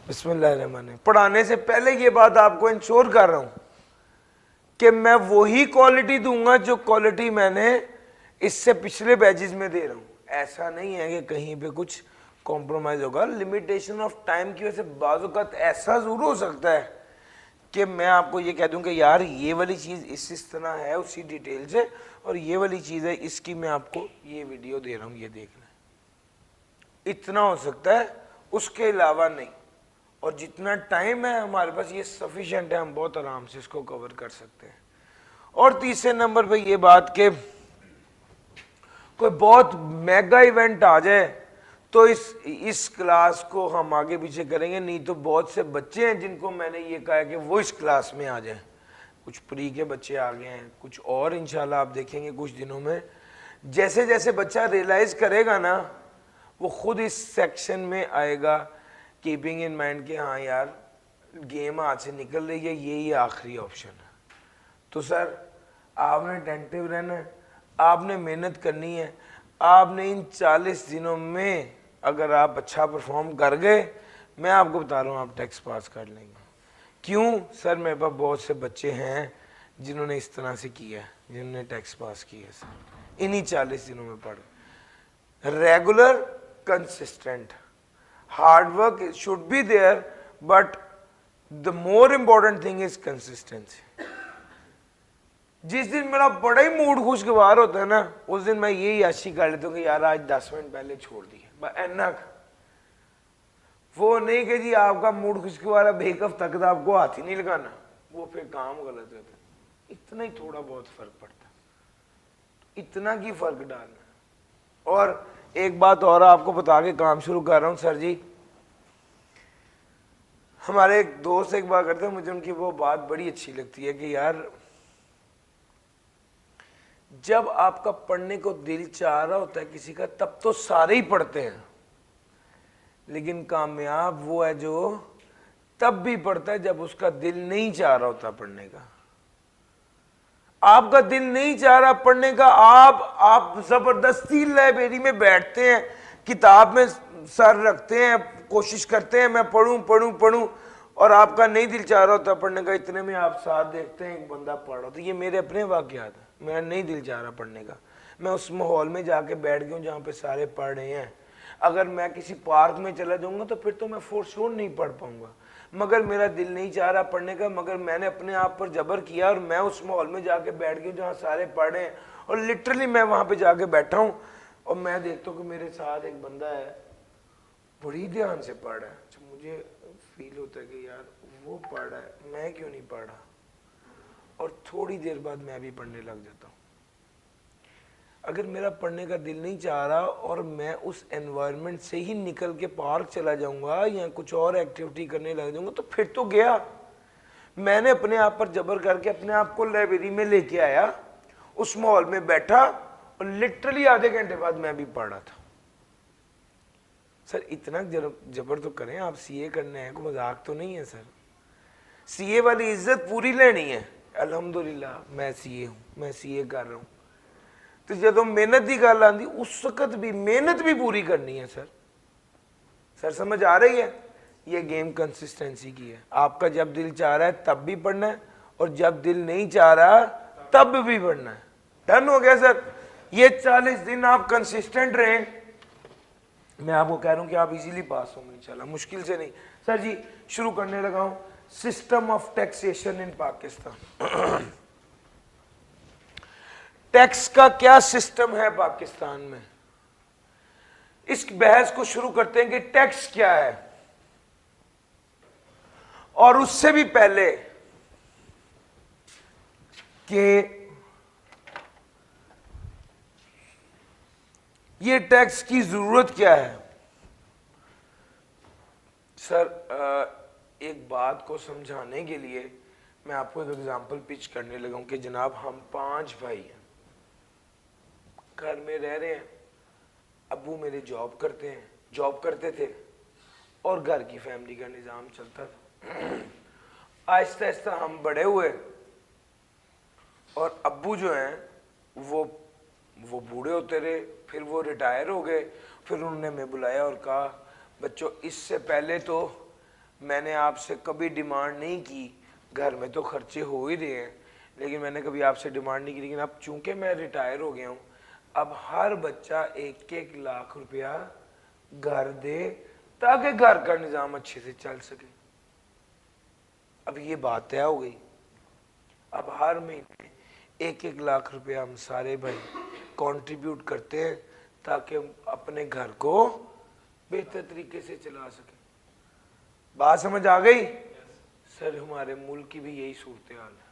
बिस्मिल्लाहिर्रहमानिर्रहीम। पढ़ाने से पहले ये बात आपको इंश्योर कर रहा हूं कि मैं वही क्वालिटी दूंगा जो क्वालिटी मैंने इससे पिछले बैचेस में दे रहा हूं। ऐसा नहीं है कि कहीं पे कुछ कॉम्प्रोमाइज होगा। लिमिटेशन ऑफ टाइम की वजह से बाज़ औक़ात ऐसा ज़रूर हो सकता है कि मैं आपको ये कह दूं कि यार ये वाली चीज़ इस तरह है उसी डिटेल से, और ये वाली चीज़ है इसकी मैं आपको ये वीडियो दे रहा हूँ, ये देखना। इतना हो सकता है, उसके अलावा नहीं। और जितना टाइम है हमारे पास ये सफिशिएंट है, हम बहुत आराम से इसको कवर कर सकते हैं। और तीसरे नंबर पे ये बात कि कोई बहुत मेगा इवेंट आ जाए तो इस क्लास को हम आगे पीछे करेंगे, नहीं तो बहुत से बच्चे हैं जिनको मैंने ये कहा है कि वो इस क्लास में आ जाएं। कुछ प्री के बच्चे आ गए हैं, कुछ और इंशाल्लाह आप देखेंगे कुछ दिनों में। जैसे जैसे बच्चा रियलाइज करेगा ना, वो खुद इस सेक्शन में आएगा, कीपिंग इन माइंड कि हाँ यार गेम हाथ से निकल रही है, यही आखिरी ऑप्शन है। तो सर आपने टेंटिव रहना है, आपने मेहनत करनी है। आपने इन 40 दिनों में अगर आप अच्छा परफॉर्म कर गए, मैं आपको बता रहा हूँ आप टेस्ट पास कर लेंगे। क्यों सर? मेरे पास बहुत से बच्चे हैं जिन्होंने इस तरह से किया है, जिन्होंने टेस्ट पास किया है सर, इन्हीं 40 दिनों में पढ़। Regular, consistent, hard work should be there, but the more important thing is consistency. जिस दिन मेरा बड़ा ही मूड खुशगवार होता है ना, उस दिन मैं यही याशी कर लेता हूँ कि यार आज 10 मिनट पहले छोड़ दिए, एना। वो नहीं कि जी आपका मूड खुशगवार है, बेकफ तक आपको हाथ ही नहीं लगाना, वो फिर काम गलत होता है। इतना ही थोड़ा बहुत फर्क पड़ता है, इतना की फर्क डालना। और एक बात और आपको बता के काम शुरू कर रहा हूँ सर जी। हमारे एक दोस्त एक बात करते हैं, मुझे उनकी वो बात बड़ी अच्छी लगती है कि यार जब आपका पढ़ने को दिल चाह रहा होता है किसी का, तब तो सारे ही पढ़ते हैं, लेकिन कामयाब वो है जो तब भी पढ़ता है जब उसका दिल नहीं चाह रहा होता पढ़ने का। आपका दिल नहीं चाह रहा पढ़ने का, आप जबरदस्ती लाइब्रेरी में बैठते हैं, किताब में सर रखते हैं, कोशिश करते हैं मैं पढ़ूं पढ़ूं पढ़ूं, और आपका नहीं दिल चाह रहा होता पढ़ने का। इतने में आप साथ देखते हैं एक बंदा पढ़ रहा, तो ये मेरे अपने वाकयात है। मेरा नहीं दिल चाह रहा पढ़ने का, मैं उस माहौल में जाके बैठ गया हूँ जहाँ पे सारे पढ़ रहे हैं। अगर मैं किसी पार्क में चला जाऊंगा तो फिर तो मैं फोर श्योर नहीं पढ़ पाऊंगा, मगर मेरा दिल नहीं चाह रहा पढ़ने का, मगर मैंने अपने आप पर जबर किया और मैं उस माहौल में जाके बैठ गया जहाँ सारे पढ़ रहे हैं, और लिटरली मैं वहाँ पे जाके बैठा हूँ और मैं देखता हूँ कि मेरे साथ एक बंदा है बड़ी ध्यान से पढ़ रहा है। तो मुझे फील होता है कि यार वो पढ़ रहा है, मैं क्यों नहीं पढ़ रहा, और थोड़ी देर बाद मैं भी पढ़ने लग जाता हूँ। अगर मेरा पढ़ने का दिल नहीं चाह रहा और मैं उस एनवायरनमेंट से ही निकल के पार्क चला जाऊंगा या कुछ और एक्टिविटी करने लग जाऊंगा, तो फिर तो गया। मैंने अपने आप पर जबर करके अपने आप को लाइब्रेरी में लेके आया, उस माहौल में बैठा, और लिटरली आधे घंटे बाद मैं भी पढ़ रहा था। सर इतना जबर तो करें, आप सीए करने हैं, कोई मजाक तो नहीं है सर। सीए वाली इज्जत पूरी लेनी है। अल्हम्दुलिल्लाह मैं सीए हूँ, मैं सीए कर रहा हूँ, तो जो मेहनत की गल आती उस वक्त भी मेहनत भी पूरी करनी है सर। सर समझ आ रही है? ये गेम कंसिस्टेंसी की है। आपका जब दिल चाह रहा है तब भी पढ़ना है, और जब दिल नहीं चाह रहा तब भी पढ़ना है। डन हो गया सर? ये 40 दिन आप कंसिस्टेंट रहें, मैं आपको कह रहा हूं कि आप इजीली पास होंगे इंशाल्लाह, मुश्किल से नहीं। सर जी शुरू करने लगा हूं। System of taxation in Pakistan. Tax का क्या सिस्टम है पाकिस्तान में, इस बहस को शुरू करते हैं कि टैक्स क्या है। और उससे भी पहले कि ये टैक्स की जरूरत क्या है, सर एक बात को समझाने के लिए मैं आपको एक एग्जांपल पिच करने लगा हूं कि जनाब हम 5 भाई हैं, घर में रह रहे हैं, अब्बू मेरे जॉब करते थे, और घर की फैमिली का निज़ाम चलता था। आहिस्ता आहिस्ता हम बड़े हुए, और अब्बू जो हैं वो बूढ़े होते रहे, फिर वो रिटायर हो गए। फिर उन्होंने हमें बुलाया और कहा बच्चों इससे पहले तो मैंने आपसे कभी डिमांड नहीं की, घर में तो खर्चे हो ही रहे हैं, लेकिन मैंने कभी आपसे डिमांड नहीं की, लेकिन अब चूंकि मैं रिटायर हो गया हूँ, अब हर बच्चा 1-1 लाख रुपया घर दे ताकि घर का निजाम अच्छे से चल सके। अब ये बात तय हो गई, अब हर महीने 1-1 लाख रुपया हम सारे भाई कंट्रीब्यूट करते हैं ताकि हम अपने घर को बेहतर तरीके से चला सके। बात समझ आ गई? सर हमारे मुल्क की भी यही सूरत हाल है।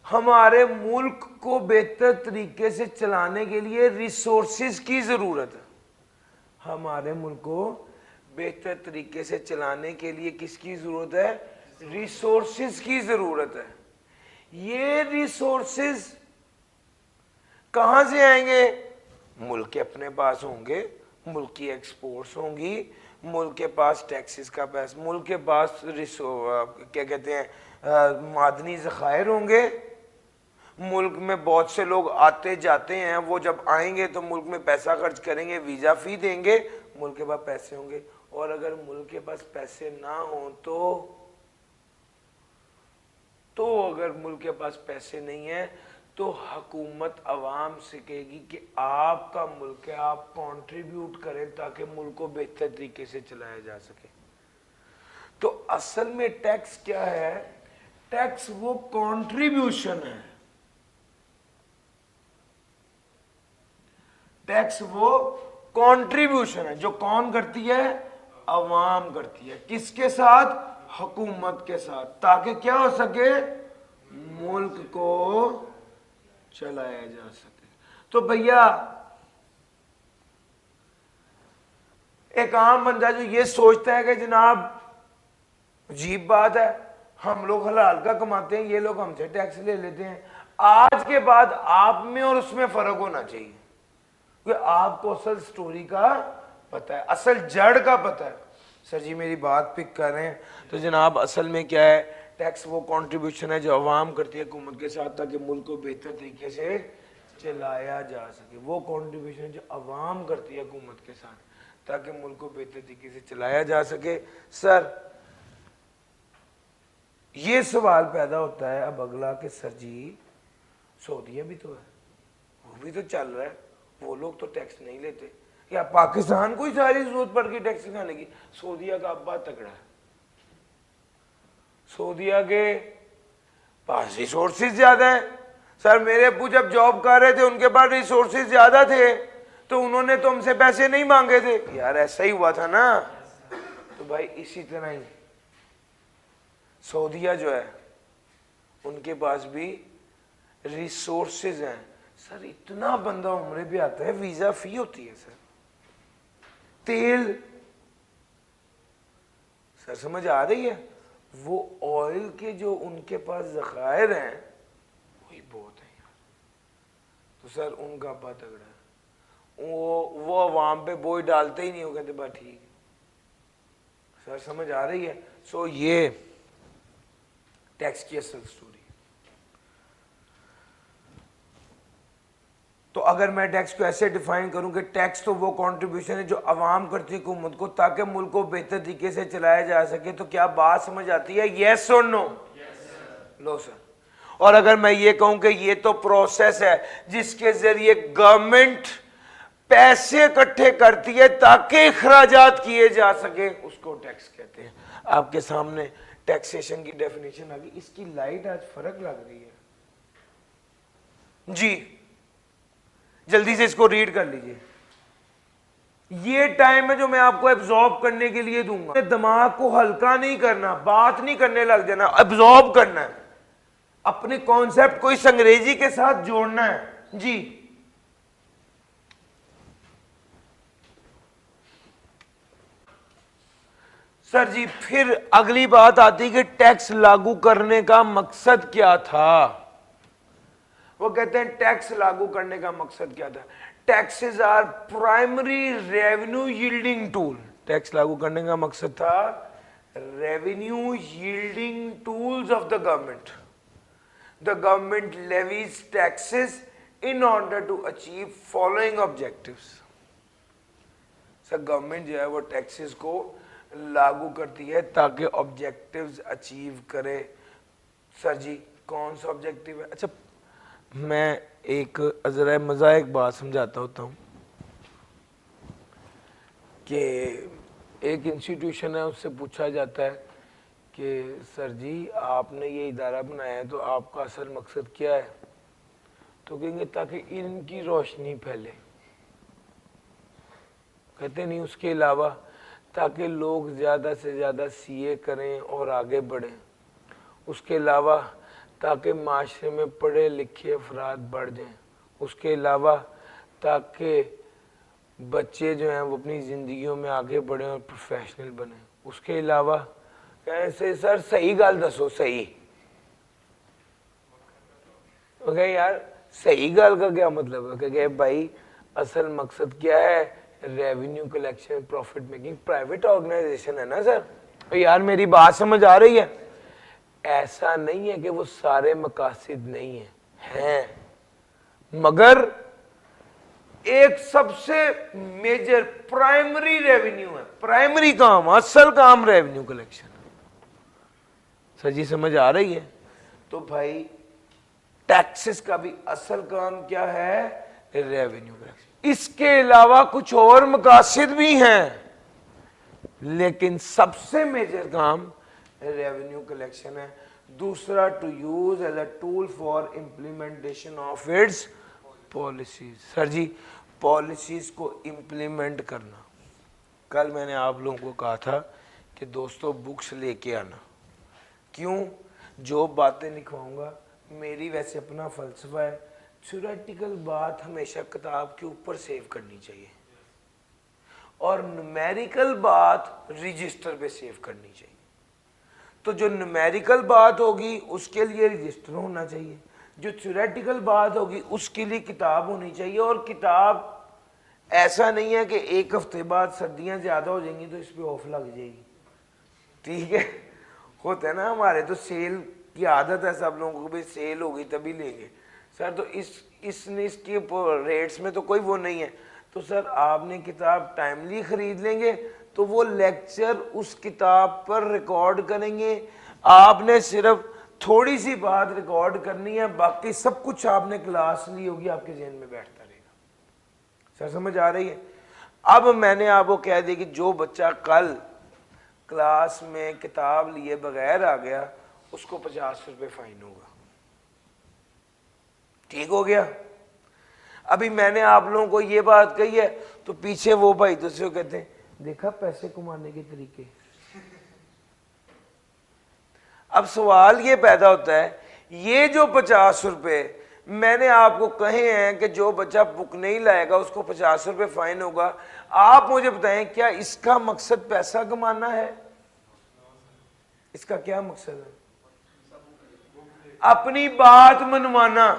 हमारे मुल्क को बेहतर तरीके से चलाने के लिए रिसोर्सेज की जरूरत है। हमारे मुल्क को बेहतर तरीके से चलाने के लिए किसकी जरूरत है? रिसोर्सेज की जरूरत है। ये रिसोर्सेज कहां से आएंगे? मुल्क के अपने पास होंगे, मुल्क की एक्सपोर्ट्स होंगी, मुल्क के पास टैक्सेस का पैसा, मुल्क के पास क्या कहते हैं मादनी ज़खायर होंगे। मुल्क में बहुत से लोग आते जाते हैं, वो जब आएंगे तो मुल्क में पैसा खर्च करेंगे, वीज़ा फ़ी देंगे, मुल्क के पास पैसे होंगे। और अगर मुल्क के पास पैसे ना हो तो अगर मुल्क के पास पैसे नहीं है तो हुकूमत अवाम से कहेगी कि आपका मुल्क है, आप कंट्रीब्यूट करें ताकि मुल्क को बेहतर तरीके से चलाया जा सके। तो असल में टैक्स क्या है? टैक्स वो कंट्रीब्यूशन है, टैक्स वो कंट्रीब्यूशन है जो कौन करती है? अवाम करती है। किसके साथ? हुकूमत के साथ, ताकि क्या हो सके? मुल्क को चलाया जा सके। तो भैया एक आम बंदा जो ये सोचता है कि जनाब अजीब बात है, हम लोग हलाल का कमाते हैं, ये लोग हमसे टैक्स ले लेते हैं, आज के बाद आप में और उसमें फर्क होना चाहिए कि आपको असल स्टोरी का पता है, असल जड़ का पता है। सर जी मेरी बात पिक कर रहे हैं। तो जनाब असल में क्या है? टैक्स वो कंट्रीब्यूशन है जो अवाम करती है हुकूमत के साथ ताकि मुल्क को बेहतर तरीके से चलाया जा सके। वो कंट्रीब्यूशन जो अवाम करती है हुकूमत के साथ ताकि मुल्क को बेहतर तरीके से चलाया जा सके। सर ये सवाल पैदा होता है अब अगला कि सर जी सऊदीया भी तो है, वो भी तो चल रहा है, वो लोग तो टैक्स नहीं लेते, या पाकिस्तान को ही सारी जरूरत पड़ गई टैक्स खाने की? सऊदीया का अब्बा तगड़ा है, सऊदीया के पास रिसोर्सेज ज्यादा है। सर मेरे अब्बू जब जॉब कर रहे थे उनके पास रिसोर्सेज ज्यादा थे, तो उन्होंने तो हमसे पैसे नहीं मांगे थे। यार ऐसा ही हुआ था ना? तो भाई इसी तरह ही सऊदीया जो है उनके पास भी रिसोर्सेज हैं। सर इतना बंदा उम्रे पे आता है, वीजा फी होती है सर, तेल, सर समझ आ रही है? वो ऑयल के जो उनके पास ज़खायर हैं वही बहुत है यार। तो सर उनका अब्बा तगड़ा है, वो अवाम पे बोझ डालते ही नहीं, हो कहते बस ठीक है। सर समझ आ रही है? सो ये टैक्स की असल स्टोरी। तो अगर मैं टैक्स को ऐसे डिफाइन करूं कि टैक्स तो वो कंट्रीब्यूशन है जो अवाम करती है हुकूमत को ताकि मुल्क को बेहतर तरीके से चलाया जा सके, तो क्या बात समझ आती है? येस और नो? लो सर। और अगर मैं ये कहूं कि ये तो प्रोसेस है जिसके जरिए गवर्नमेंट पैसे इकट्ठे करती है ताकि अखराजात किए जा सके, उसको टैक्स कहते हैं। आपके सामने टैक्सेशन की डेफिनेशन आ गई। इसकी लाइट आज फर्क लग रही है जी, जल्दी से इसको रीड कर लीजिए। ये टाइम है जो मैं आपको एब्जॉर्ब करने के लिए दूंगा। दिमाग को हल्का नहीं करना, बात नहीं करने लग जाना, एब्जॉर्ब करना है, अपने कॉन्सेप्ट को इस अंग्रेजी के साथ जोड़ना है जी। सर जी फिर अगली बात आती कि टैक्स लागू करने का मकसद क्या था? वो कहते हैं टैक्स लागू करने का मकसद क्या था? Taxes are primary revenue yielding tool. Tax लागू करने का मकसद था revenue yielding tools of the government. The government levies taxes in order to achieve following objectives. Sir government जो है वो टैक्सेस को लागू करती है ताकि ऑब्जेक्टिव्स अचीव करे। सर जी कौन सा ऑब्जेक्टिव है? अच्छा मैं एक जरा मजा एक बात समझाता होता हूँ कि एक इंस्टीट्यूशन है, उससे पूछा जाता है कि सर जी आपने ये इदारा बनाया है तो आपका असल मकसद क्या है? तो कहेंगे ताकि इनकी रोशनी फैले। कहते नहीं उसके अलावा ताकि लोग ज़्यादा से ज़्यादा सीए करें और आगे बढ़ें। उसके अलावा ताकि माशरे में पढ़े लिखे अफराद बढ़ जाएं। उसके अलावा ताकि बच्चे जो हैं वो अपनी ज़िंदगियों में आगे बढ़ें और प्रोफेशनल बने। उसके अलावा कैसे सर सही गाल दसो सही ओके यार सही गाल का क्या मतलब है कि भाई असल मकसद क्या है? Revenue collection profit making private organisation है ना सर। तो यार मेरी बात समझ आ रही है? ऐसा नहीं है कि वो सारे मकासद नहीं है, हैं मगर एक सबसे मेजर प्राइमरी रेवेन्यू है, प्राइमरी काम असल काम रेवेन्यू कलेक्शन। सर जी समझ आ रही है? तो भाई टैक्सेस का भी असल काम क्या है? Revenue collection. इसके अलावा कुछ और मकासद भी हैं लेकिन सबसे मेजर काम रेवेन्यू कलेक्शन है। दूसरा to use as a tool for implementation of its policies. Sir ji policies को इंप्लीमेंट करना, कल मैंने आप लोगों को कहा था कि दोस्तों बुक्स लेके आना। क्यों? जो बातें लिखवाऊंगा मेरी वैसे अपना फलसफा है, थ्योरेटिकल बात हमेशा किताब के ऊपर सेव करनी चाहिए और न्यूमेरिकल बात रजिस्टर पे सेव करनी चाहिए। तो जो न्यूमेरिकल बात होगी उसके लिए रजिस्टर होना चाहिए, जो थ्योरेटिकल बात होगी उसके लिए किताब होनी चाहिए। और किताब ऐसा नहीं है कि एक हफ्ते बाद सर्दियां ज़्यादा हो जाएंगी तो इस पर ऑफ लग जाएगी, ठीक है? होता है ना हमारे तो सेल की आदत है सब लोगों को, भी सेल होगी तभी लेंगे। सर तो इसके रेट्स में तो कोई वो नहीं है। तो सर आपने किताब टाइमली खरीद लेंगे तो वो लेक्चर उस किताब पर रिकॉर्ड करेंगे। आपने सिर्फ थोड़ी सी बात रिकॉर्ड करनी है, बाकी सब कुछ आपने क्लास ली होगी, आपके जहन में बैठता रहेगा। सर समझ आ रही है? अब मैंने आपको कह दिया कि जो बच्चा कल क्लास में किताब लिए बगैर आ गया उसको 50 रुपये फाइन होगा। ठीक हो गया? अभी मैंने आप लोगों को ये बात कही है तो पीछे वो भाई दूसरे को कहते हैं देखा पैसे कमाने के तरीके। अब सवाल ये पैदा होता है ये जो 50 रुपये मैंने आपको कहे हैं कि जो बच्चा बुक नहीं लाएगा उसको 50 रुपये फाइन होगा, आप मुझे बताएं क्या इसका मकसद पैसा कमाना है? इसका क्या मकसद है? अपनी बात मनवाना,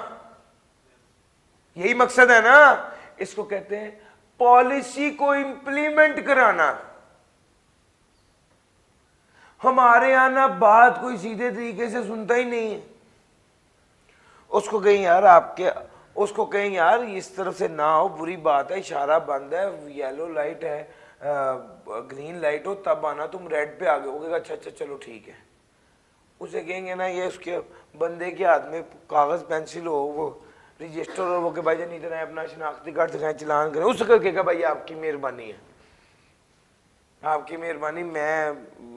यही मकसद है ना। इसको कहते हैं पॉलिसी को इंप्लीमेंट कराना। हमारे यहां ना बात कोई सीधे तरीके से सुनता ही नहीं है। उसको कहीं यार उसको कहीं यार इस तरफ से ना हो, बुरी बात है, इशारा बंद है, येलो लाइट है, ग्रीन लाइट हो तब आना, तुम रेड पे आ गए हो। अच्छा अच्छा चलो ठीक है। उसे कहेंगे ना ये उसके बंदे के हाथ में कागज पेंसिल हो, वो रजिस्टर और वो के भाई जान इधर आए अपना शनाख्ती कार्ड दिखाएं चलान करें, उस करके कहा भाई आपकी मेहरबानी है, आपकी मेहरबानी,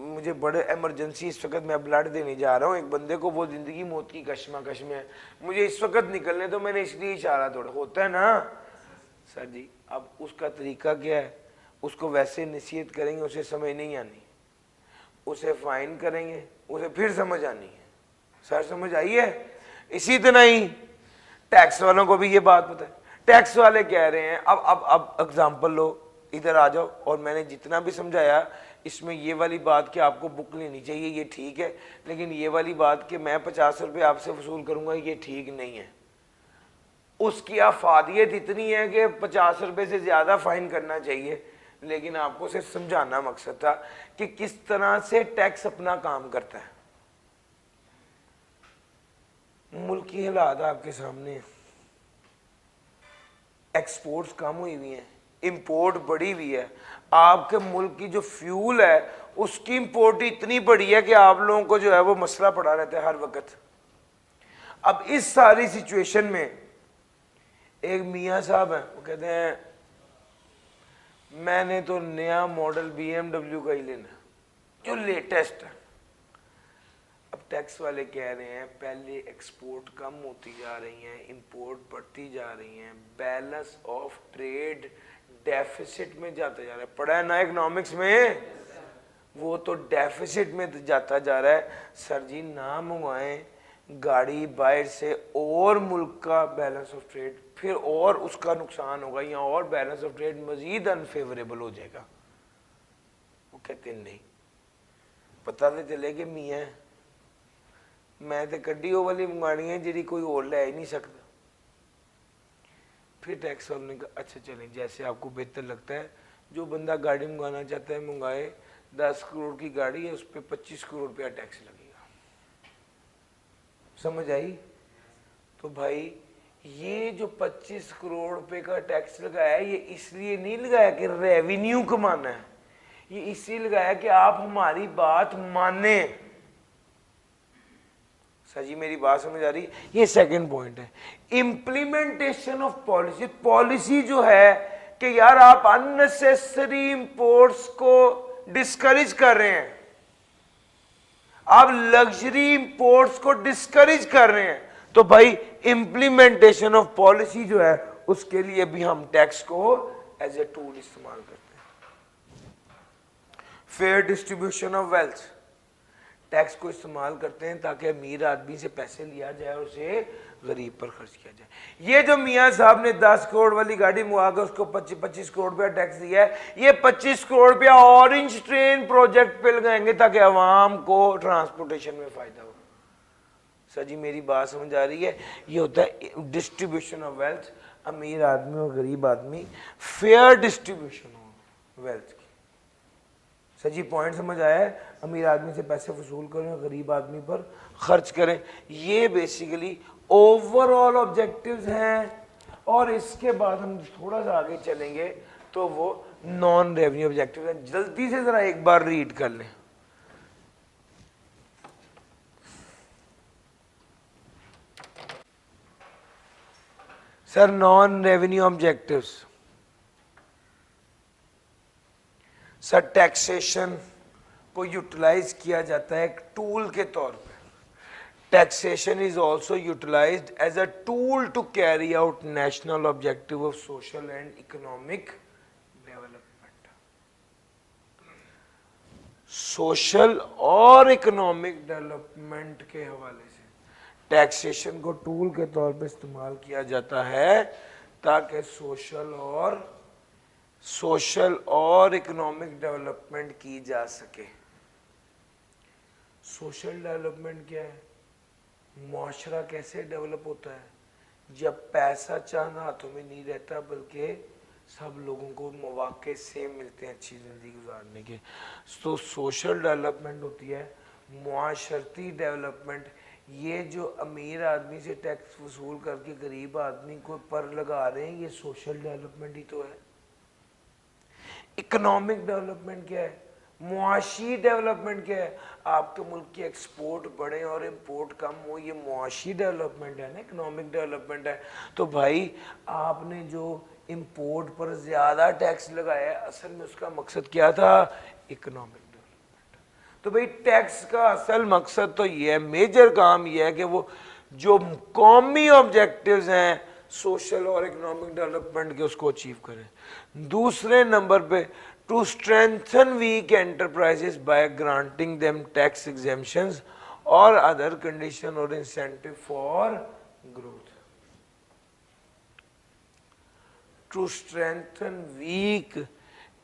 मुझे बड़े इमरजेंसी इस वक्त मैं ब्लड देने जा रहा हूँ एक बंदे को, वो जिंदगी मौत की कश्मकश में है, मुझे इस वक्त निकलने तो मैंने इसलिए इशारा थोड़ा होता है ना। सर जी अब उसका तरीका क्या है? उसको वैसे नसीहत करेंगे उसे समझ नहीं आनी, उसे फाइन करेंगे उसे फिर समझ आनी है। सर समझ आई है? इसी तरह ही टैक्स वालों को भी ये बात पता है। टैक्स वाले कह रहे हैं अब एग्जाम्पल लो, इधर आ जाओ, और मैंने जितना भी समझाया इसमें ये वाली बात कि आपको बुक लेनी चाहिए ये ठीक है, लेकिन ये वाली बात कि मैं 50 रुपये आपसे वसूल करूंगा ये ठीक नहीं है। उसकी अफादियत इतनी है कि 50 रुपये से ज़्यादा फाइन करना चाहिए, लेकिन आपको सिर्फ समझाना मकसद था कि किस तरह से टैक्स अपना काम करता है। मुल्क की हालात आपके सामने है, एक्सपोर्ट्स कम हुई हुई हैं, इंपोर्ट बढ़ी हुई है, आपके मुल्क की जो फ्यूल है उसकी इंपोर्ट इतनी बड़ी है कि आप लोगों को जो है वो मसला पड़ा रहता है हर वक्त। अब इस सारी सिचुएशन में एक मियाँ साहब हैं, वो कहते हैं मैंने तो नया मॉडल BMW का ही लेना जो लेटेस्ट है। अब टैक्स वाले कह रहे हैं पहले एक्सपोर्ट कम होती जा रही हैं, इंपोर्ट बढ़ती जा रही हैं, बैलेंस ऑफ ट्रेड डेफिसिट में जाता जा रहा है। पढ़ा है ना इकोनॉमिक्स में, वो तो डेफिसिट में जाता जा रहा है। सर जी ना मंगवाएं गाड़ी बाहर से और मुल्क का बैलेंस ऑफ ट्रेड फिर और उसका नुकसान होगा या और बैलेंस ऑफ ट्रेड मजीद अनफेवरेबल हो जाएगा। वो कहते नहीं, पता तो चले कि मियाँ मैं तो कड्डी वो वाली मंगानी है जी कोई और ले ही नहीं सकता। फिर टैक्स वालों ने कहा अच्छा चलें जैसे आपको बेहतर लगता है, जो बंदा गाड़ी मंगाना चाहता है मंगाए, 10 करोड़ की गाड़ी है उस पर 25 करोड़ रुपया टैक्स लगेगा। समझ आई? तो भाई ये जो 25 करोड़ रुपए का टैक्स लगाया है ये इसलिए नहीं लगाया कि रेवेन्यू कमाना है, ये इसलिए लगाया कि आप हमारी बात माने। सर जी मेरी बात समझ आ रही? ये सेकंड पॉइंट है, इंप्लीमेंटेशन ऑफ पॉलिसी। पॉलिसी जो है कि यार आप अननेसेसरी इंपोर्ट्स को डिस्करेज कर रहे हैं, आप लग्जरी इंपोर्ट्स को डिस्करेज कर रहे हैं, तो भाई इंप्लीमेंटेशन ऑफ पॉलिसी जो है उसके लिए भी हम टैक्स को एज ए टूल इस्तेमाल करते हैं। Fair distribution of wealth, tax को इस्तेमाल करते हैं ताकि अमीर आदमी से पैसे लिया जाए और उसे गरीब पर खर्च किया जाए। ये जो मियाँ साहब ने 10 करोड़ वाली गाड़ी मंगा कर उसको 25 करोड़ रुपया टैक्स दिया है, ये 25 करोड़ रुपया ऑरेंज ट्रेन प्रोजेक्ट पे लगाएंगे ताकि अवाम को ट्रांसपोर्टेशन में फायदा हो। सर जी मेरी बात समझ आ रही है? ये होता है डिस्ट्रीब्यूशन ऑफ वेल्थ, अमीर आदमी और गरीब आदमी, fair distribution of wealth. Sir ji point समझ आया है? अमीर आदमी से पैसे वसूल करें और गरीब आदमी पर खर्च करें, ये बेसिकली ओवरऑल ऑब्जेक्टिव्स हैं। और इसके बाद हम थोड़ा सा आगे चलेंगे तो वो नॉन रेवेन्यू ऑब्जेक्टिव हैं। जल्दी से जरा एक बार रीड कर लें। Sir non revenue objectives, sir taxation को यूटिलाइज किया जाता है एक टूल के तौर पे। Taxation is also utilised as a tool to carry out national objective of social and economic development. Social और इकोनॉमिक डेवलपमेंट के हवाले से टैक्सेशन को टूल के तौर पे इस्तेमाल किया जाता है ताकि सोशल और इकोनॉमिक डेवलपमेंट की जा सके। सोशल डेवलपमेंट क्या है? मुआशरा कैसे डेवलप होता है? जब पैसा चंद हाथों में नहीं रहता बल्कि सब लोगों को मौके से मिलते हैं अच्छी ज़िंदगी गुजारने के, तो सोशल डेवलपमेंट होती है। मुआशरती डेवलपमेंट, ये जो अमीर आदमी से टैक्स वसूल करके गरीब आदमी को पर लगा रहे हैं, ये सोशल डेवलपमेंट ही तो है। इकोनॉमिक डेवलपमेंट क्या है? मुआशी डेवलपमेंट क्या है? आपके मुल्क की एक्सपोर्ट बढ़े और इंपोर्ट कम हो, ये मुआशी डेवलपमेंट है ना, इकोनॉमिक डेवलपमेंट है। तो भाई आपने जो इंपोर्ट पर ज़्यादा टैक्स लगाया है असल में उसका मकसद क्या था? Economic development. तो भाई टैक्स का असल मकसद तो ये है, मेजर काम ये है कि वो जो कौमी ऑब्जेक्टिव्स हैं सोशल और इकोनॉमिक डेवलपमेंट के उसको अचीव करें। दूसरे नंबर पे to strengthen weak enterprises by granting them tax exemptions और अदर कंडीशन और incentive for growth. To strengthen weak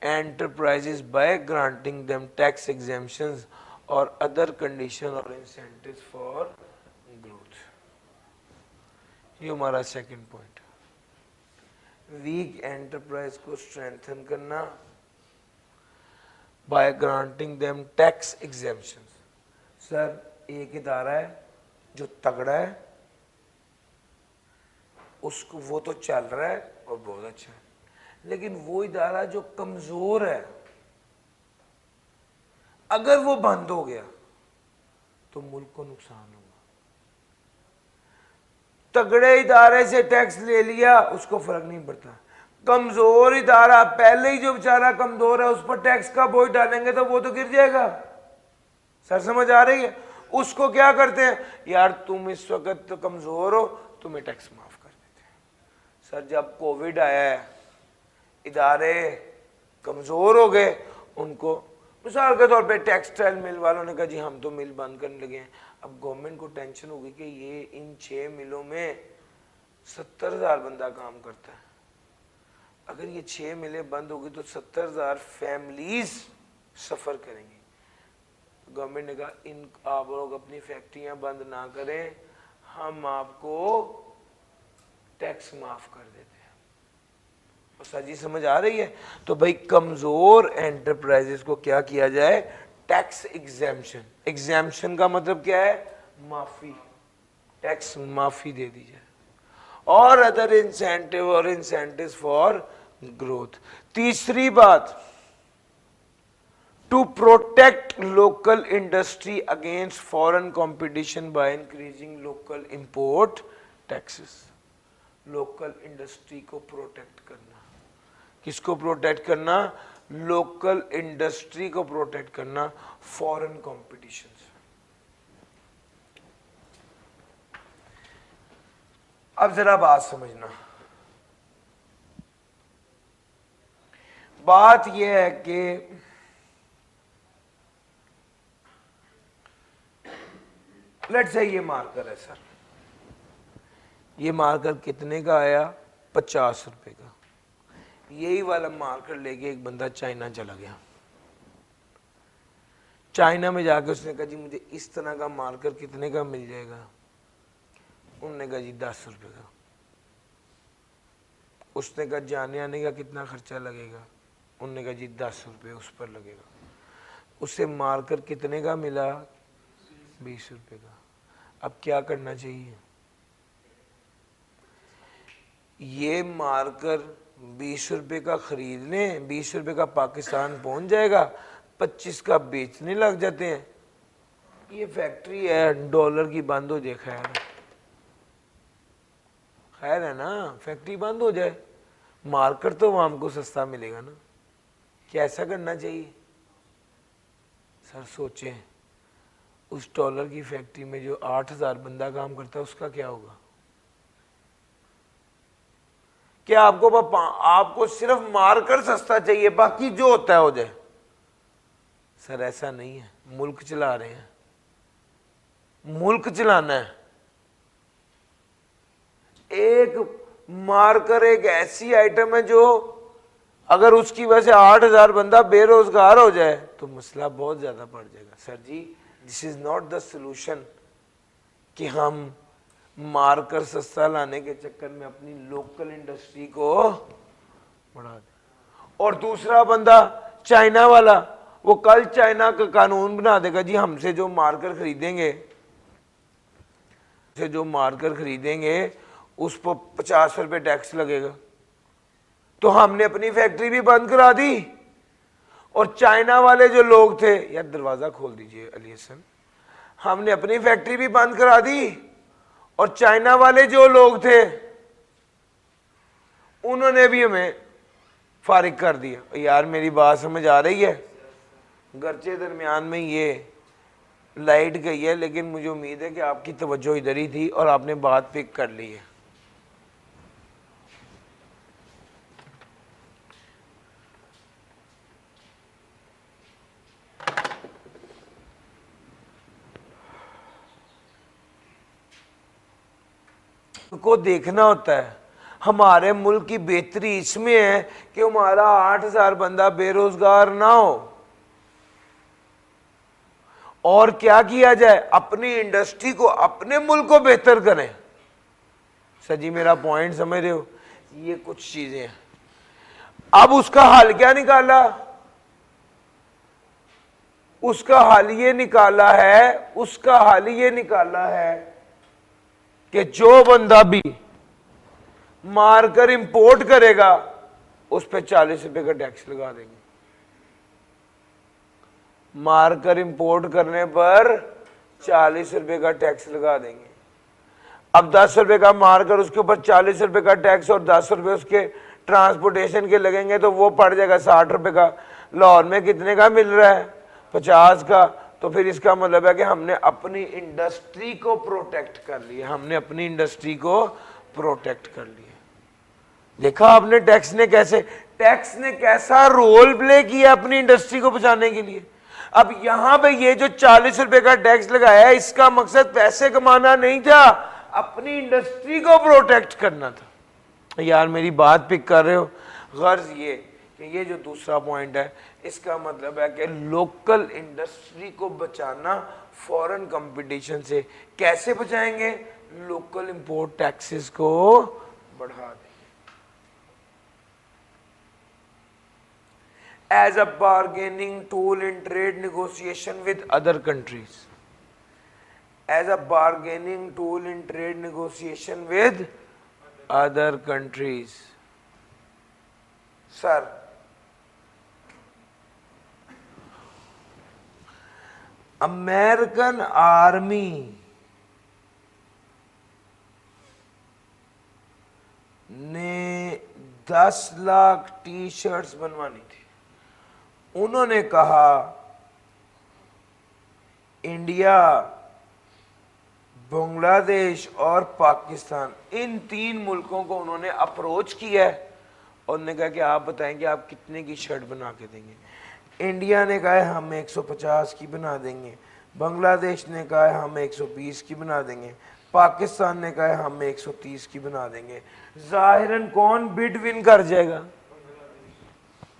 enterprises by granting them tax exemptions और अदर कंडीशन और इंसेंटिव फॉर ग्रोथ। ये हमारा सेकंड पॉइंट। वीक एंटरप्राइज को strengthen करना by granting them tax exemptions. Sir एक इदारा है जो तगड़ा है, उसको वो तो चल रहा है और बहुत अच्छा है, लेकिन वो इदारा जो कमजोर है, अगर वो बंद हो गया तो मुल्क को नुकसान होगा। तगड़े इदारे से टैक्स ले लिया, उसको फर्क नहीं पड़ता। कमजोर इदारा, पहले ही जो बेचारा कमजोर है उस पर टैक्स का बोझ डालेंगे तो वो तो गिर जाएगा। सर समझ आ रही है? उसको क्या करते हैं, यार तुम इस वक्त तो कमजोर हो, तुम्हें टैक्स माफ कर देते हैं। सर जब कोविड आया है, इदारे कमजोर हो गए, उनको मिसाल के तौर पे टेक्सटाइल मिल वालों ने कहा जी हम तो मिल बंद करने लगे हैं। अब गवर्नमेंट को टेंशन होगी कि ये इन 6 मिलों में 70,000 बंदा काम करता है, अगर ये 6 मिलें बंद होगी तो 70,000 फैमिलीज सफर करेंगी। गवर्नमेंट ने कहा इन आप लोग अपनी फैक्ट्रियां बंद ना करें, हम आपको टैक्स माफ कर देते हैं। और सर जी समझ आ रही है? तो भाई कमजोर एंटरप्राइजेस को क्या किया जाए, टैक्स एग्जेम्पशन। एग्जेम्पशन का मतलब क्या है, माफी, टैक्स माफी दे दी जाए। और अदर इंसेंटिव और इंसेंटिव फॉर ग्रोथ। तीसरी बात, to protect local industry against foreign competition by increasing local import taxes. Local industry को प्रोटेक्ट करना। किसको प्रोटेक्ट करना, लोकल इंडस्ट्री को प्रोटेक्ट करना फॉरेन कंपटीशन से। अब जरा बात समझना, बात यह है कि लेट्स से ये मार्कर है सर, ये मार्कर कितने का आया, 50 रुपए का। यही वाला मार्कर लेके एक बंदा चाइना चला गया। चाइना में जाके उसने कहा जी मुझे इस तरह का मार्कर कितने का मिल जाएगा, उन्होंने कहा जी 10 रुपए का। उसने कहा जाने आने का कितना खर्चा लगेगा, उन्होंने कहा जी 10 रुपये उस पर लगेगा। उसे मार्कर कितने का मिला, 20 रुपये का। अब क्या करना चाहिए, ये मार्कर 20 रुपये का खरीदने, 20 रुपये का पाकिस्तान पहुंच जाएगा, 25 का बेचने लग जाते हैं। ये फैक्ट्री है, डॉलर की बंद हो जाए, खैर खैर है ना, फैक्ट्री बंद हो जाए, मार्कर तो वो हमको सस्ता मिलेगा ना। क्या ऐसा करना चाहिए? सर सोचें, उस डॉलर की फैक्ट्री में जो 8,000 बंदा काम करता है उसका क्या होगा? क्या आपको सिर्फ मार्कर सस्ता चाहिए, बाकी जो होता है हो जाए? सर ऐसा नहीं है, मुल्क चला रहे हैं, मुल्क चलाना है। एक मार्कर एक ऐसी आइटम है जो अगर उसकी वजह से 8,000 बंदा बेरोजगार हो जाए तो मसला बहुत ज्यादा बढ़ जाएगा। Sir ji this is not the solution कि हम मार्कर सस्ता लाने के चक्कर में अपनी लोकल इंडस्ट्री को बढ़ा दें। और दूसरा बंदा चाइना वाला, वो कल चाइना का कानून बना देगा जी हमसे जो मार्कर खरीदेंगे उस पर 50 रुपये टैक्स लगेगा। तो हमने अपनी फैक्ट्री भी बंद करा दी, और चाइना वाले जो लोग थे, यार दरवाजा खोल दीजिए अली हसन, हमने अपनी फैक्ट्री भी बंद करा दी, और चाइना वाले जो लोग थे उन्होंने भी हमें फारिग कर दिया। यार मेरी बात समझ आ रही है? गर्चे दरमियान में ये लाइट गई है, लेकिन मुझे उम्मीद है कि आपकी तवज्जो इधर ही थी और आपने बात पिक कर ली है। को देखना होता है, हमारे मुल्क की बेहतरी इसमें है कि हमारा 8,000 बंदा बेरोजगार ना हो। और क्या किया जाए, अपनी इंडस्ट्री को, अपने मुल्क को बेहतर करें। सर जी मेरा पॉइंट समझ रहे हो? ये कुछ चीजें हैं। अब उसका हल क्या निकाला? उसका हल ये निकाला है कि जो बंदा भी मार्कर इंपोर्ट करेगा उस पर 40 रुपए का टैक्स लगा देंगे। मार्कर इंपोर्ट करने पर 40 रुपए का टैक्स लगा देंगे। अब 10 रुपए का मार्कर, उसके ऊपर 40 रुपए का टैक्स और 10 रुपए उसके ट्रांसपोर्टेशन के लगेंगे, तो वो पड़ जाएगा 60 रुपए का। लाहौर में कितने का मिल रहा है? 50 का। तो फिर इसका मतलब है कि हमने अपनी इंडस्ट्री को प्रोटेक्ट कर लिया, हमने अपनी इंडस्ट्री को प्रोटेक्ट कर लिया। देखा आपने टैक्स ने कैसा रोल प्ले किया अपनी इंडस्ट्री को बचाने के लिए। अब यहां पे ये जो 40 रुपए का टैक्स लगाया है, इसका मकसद पैसे कमाना नहीं था, अपनी इंडस्ट्री को प्रोटेक्ट करना था। यार मेरी बात पिक कर रहे हो? गर्ज ये कि ये जो दूसरा पॉइंट है, इसका मतलब है कि लोकल इंडस्ट्री को बचाना फॉरेन कंपटीशन से। कैसे बचाएंगे? लोकल इंपोर्ट टैक्सेस को बढ़ा देंगे। As a bargaining tool in trade negotiation with other countries. As a bargaining tool in trade negotiation with other countries. Sir, American Army ने 10 लाख टी शर्ट्स बनवानी थी। उन्होंने कहा इंडिया, बांग्लादेश और पाकिस्तान, इन 3 मुल्कों को उन्होंने अप्रोच किया है और उन्होंने कहा कि आप बताएं कि आप कितने की शर्ट बना के देंगे। इंडिया ने कहा है हम 150 की बना देंगे, बांग्लादेश ने कहा है हम 120 की बना देंगे, पाकिस्तान ने कहा है हम 130 की बना देंगे। जाहिरन कौन बिड विन कर जाएगा?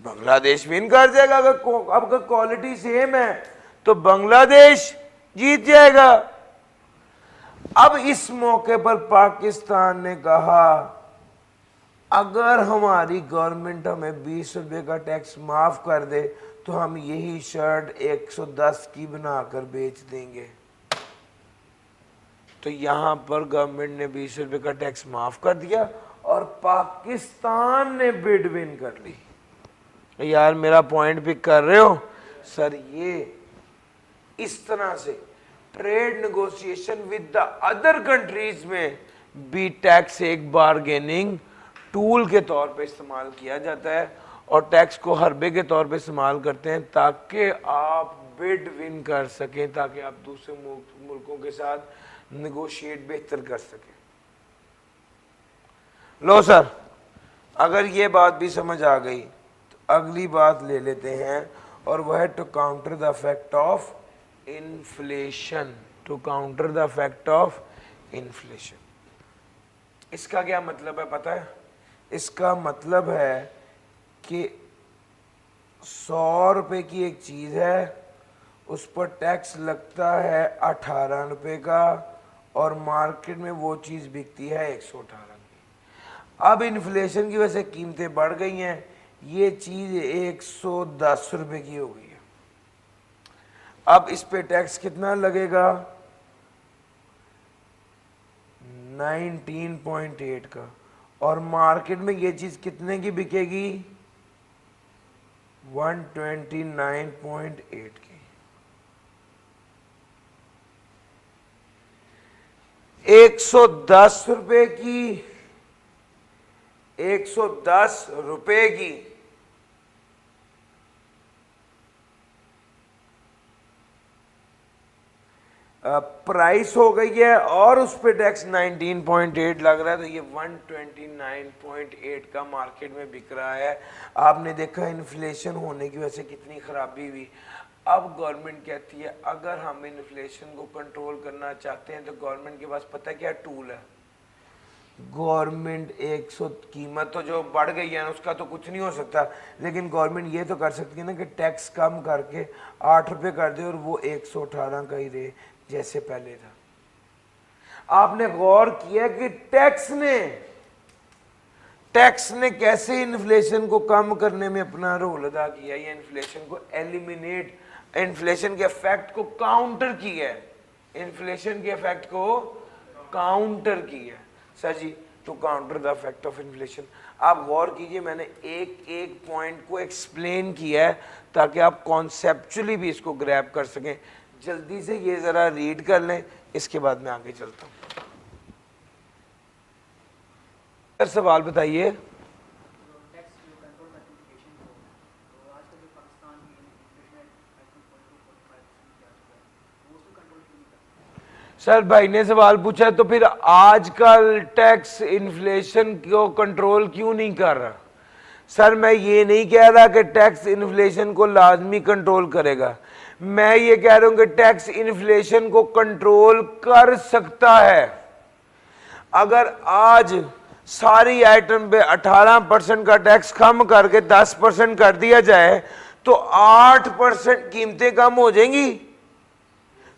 बांग्लादेश विन कर जाएगा। अगर क्वालिटी सेम है तो बांग्लादेश जीत जाएगा। अब इस मौके पर पाकिस्तान ने कहा अगर हमारी गवर्नमेंट हमें 20 रुपए का टैक्स माफ कर दे तो हम यही शर्ट 110 की बनाकर बेच देंगे। तो यहां पर गवर्नमेंट ने 20 रुपए का टैक्स माफ कर दिया और पाकिस्तान ने बिड विन कर ली। यार मेरा पॉइंट पिक कर रहे हो? सर ये इस तरह से trade negotiation with the other countries में भी टैक्स एक बारगेनिंग टूल के तौर पे इस्तेमाल किया जाता है और टैक्स को हरबे के तौर पे इस्तेमाल करते हैं ताकि आप बिड विन कर सकें, ताकि आप दूसरे मुल्कों के साथ नेगोशिएट बेहतर कर सकें। लो सर, अगर ये बात भी समझ आ गई तो अगली बात ले लेते हैं और वह है to counter the effect of inflation. To counter the effect of inflation, इसका क्या मतलब है पता है? इसका मतलब है कि 100 रुपए की एक चीज़ है, उस पर टैक्स लगता है 18 रुपए का और मार्केट में वो चीज़ बिकती है 118 की। अब इन्फ्लेशन की वजह से कीमतें बढ़ गई हैं, ये चीज़ 110 रुपए की हो गई है। अब इस पे टैक्स कितना लगेगा? 19.8 का, और मार्केट में ये चीज कितने की बिकेगी? 129.8 की। 110 रुपए की, 110 रुपए की प्राइस हो गई है और उस पे टैक्स 19.8 लग रहा है, तो ये 129.8 का मार्केट में बिक रहा है। आपने देखा इन्फ्लेशन होने की वजह से कितनी खराबी हुई। अब गवर्नमेंट कहती है अगर हम इन्फ्लेशन को कंट्रोल करना चाहते हैं तो गवर्नमेंट के पास पता है क्या टूल है? गवर्नमेंट 100 कीमत तो जो बढ़ गई है उसका तो कुछ नहीं हो सकता, लेकिन गवर्नमेंट ये तो कर सकती है ना कि टैक्स कम करके 8 रुपए कर दे और वो 118 का ही रहे जैसे पहले था। आपने गौर किया कि टैक्स ने कैसे इन्फ्लेशन को कम करने में अपना रोल अदा किया, या इन्फ्लेशन को एलिमिनेट, इन्फ्लेशन के इफेक्ट को काउंटर किया है, इन्फ्लेशन के इफेक्ट को काउंटर किया। Sir ji, to counter the effect of inflation. आप गौर कीजिए, मैंने एक एक पॉइंट को एक्सप्लेन किया है ताकि आप कॉन्सेप्चुअली भी इसको ग्रैब कर सकें। जल्दी से ये ज़रा रीड कर लें, इसके बाद मैं आगे चलता हूँ। सवाल बताइए। सर भाई ने सवाल पूछा तो फिर आजकल टैक्स इन्फ्लेशन को कंट्रोल क्यों नहीं कर रहा? सर मैं ये नहीं कह रहा कि टैक्स इन्फ्लेशन को लाजमी कंट्रोल करेगा, मैं ये कह रहा हूं कि टैक्स इन्फ्लेशन को कंट्रोल कर सकता है। अगर आज सारी आइटम पे 18% का टैक्स कम करके 10% कर दिया जाए तो 8% कीमतें कम हो जाएंगी।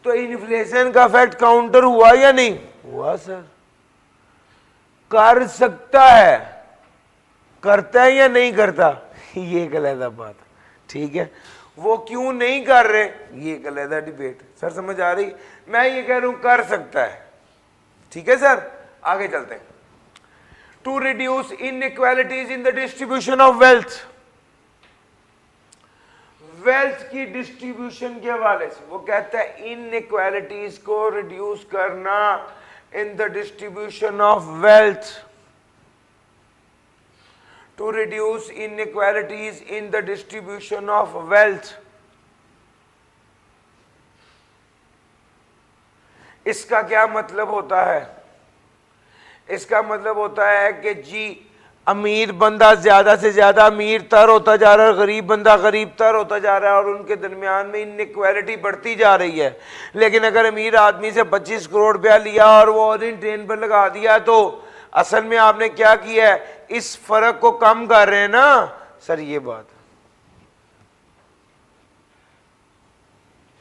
तो इन्फ्लेशन का इफेक्ट काउंटर हुआ या नहीं हुआ? सर कर सकता है, करता है या नहीं करता, ये एक अलग बात। ठीक है, वो क्यों नहीं कर रहे, ये एक अलग डिबेट। सर समझ आ रही? मैं ये कह रहा हूं कर सकता है। ठीक है सर, आगे चलते हैं। To reduce inequalities in the distribution of wealth, wealth की डिस्ट्रीब्यूशन के हवाले से वो कहता है इनइक्वालिटीज को रिड्यूस करना in the distribution of wealth, to reduce inequalities in the distribution of wealth. इसका क्या मतलब होता है? इसका मतलब होता है कि जी अमीर बंदा ज्यादा से ज्यादा अमीर तर होता जा रहा है, गरीब बंदा गरीब तर होता जा रहा है और उनके दरमियान में इनइक्वालिटी बढ़ती जा रही है। लेकिन अगर अमीर आदमी से 25 करोड़ रुपया लिया और वो ऑरेंज ट्रेन पर लगा दिया तो असल में आपने क्या किया है, इस फर्क को कम कर रहे हैं ना। सर ये बात,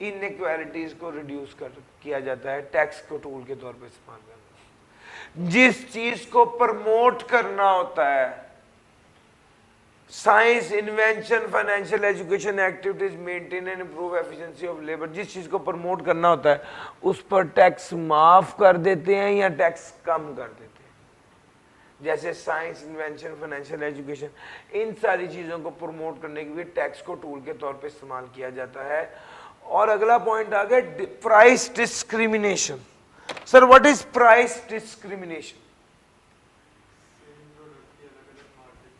इनइक्वालिटीज को रिड्यूस किया जाता है टैक्स को टूल के तौर पर इस्तेमाल करना। जिस चीज को प्रमोट करना होता है, science, invention, financial education activities, maintain and improve efficiency of labour, जिस चीज को प्रमोट करना होता है उस पर टैक्स माफ कर देते हैं या टैक्स कम कर देते हैं। जैसे साइंस, इन्वेंशन, फाइनेंशियल एजुकेशन, इन सारी चीजों को प्रमोट करने के लिए टैक्स को टूल के तौर पे इस्तेमाल किया जाता है। और अगला पॉइंट आ गया price discrimination. Sir what is price discrimination?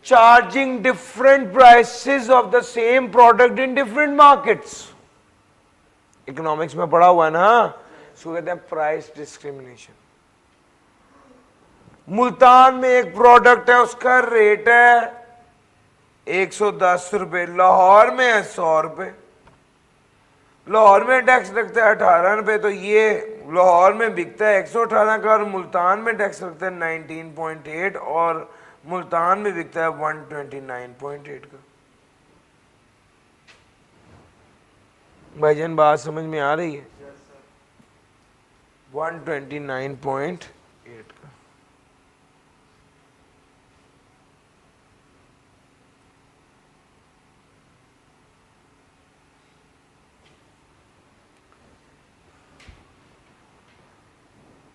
Charging different prices of the same product in different markets. Economics में पढ़ा हुआ है ना, इसको कहते हैं प्राइस डिस्क्रिमिनेशन। मुल्तान में एक प्रोडक्ट है, उसका रेट है 110 रुपए, लाहौर में है 100 रुपए। लाहौर में टैक्स लगता है 18 रुपए, तो ये लाहौर में बिकता है 118 का और मुल्तान में टैक्स लगता है 19.8 और मुल्तान में बिकता है 129.8 का। भाईजान बात समझ में आ रही है? 129.8 का।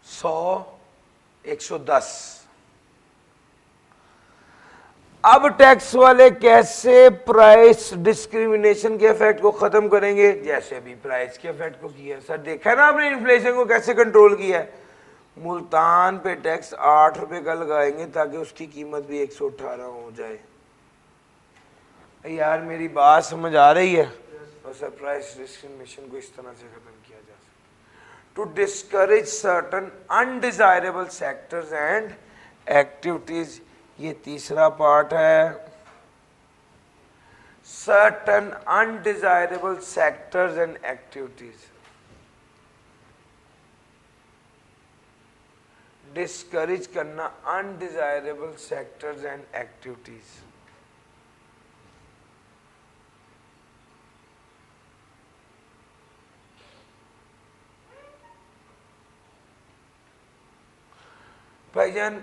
सौ 110। अब टैक्स वाले कैसे प्राइस डिस्क्रिमिनेशन के इफेक्ट को खत्म करेंगे? जैसे अभी प्राइस के इफेक्ट को किया। सर देखा ना आपने इन्फ्लेशन को कैसे कंट्रोल किया है। मुल्तान पे टैक्स 8 रुपए का लगाएंगे ताकि उसकी कीमत भी 118 हो जाए। यार मेरी बात समझ आ रही है? और सर प्राइस डिस्क्रिमिनेशन को इस तरह से खत्म किया जा सकता है, to discourage certain undesirable sectors and activities। ये तीसरा पार्ट है, certain undesirable sectors and activities। Discourage करना undesirable sectors and activities। भाईजान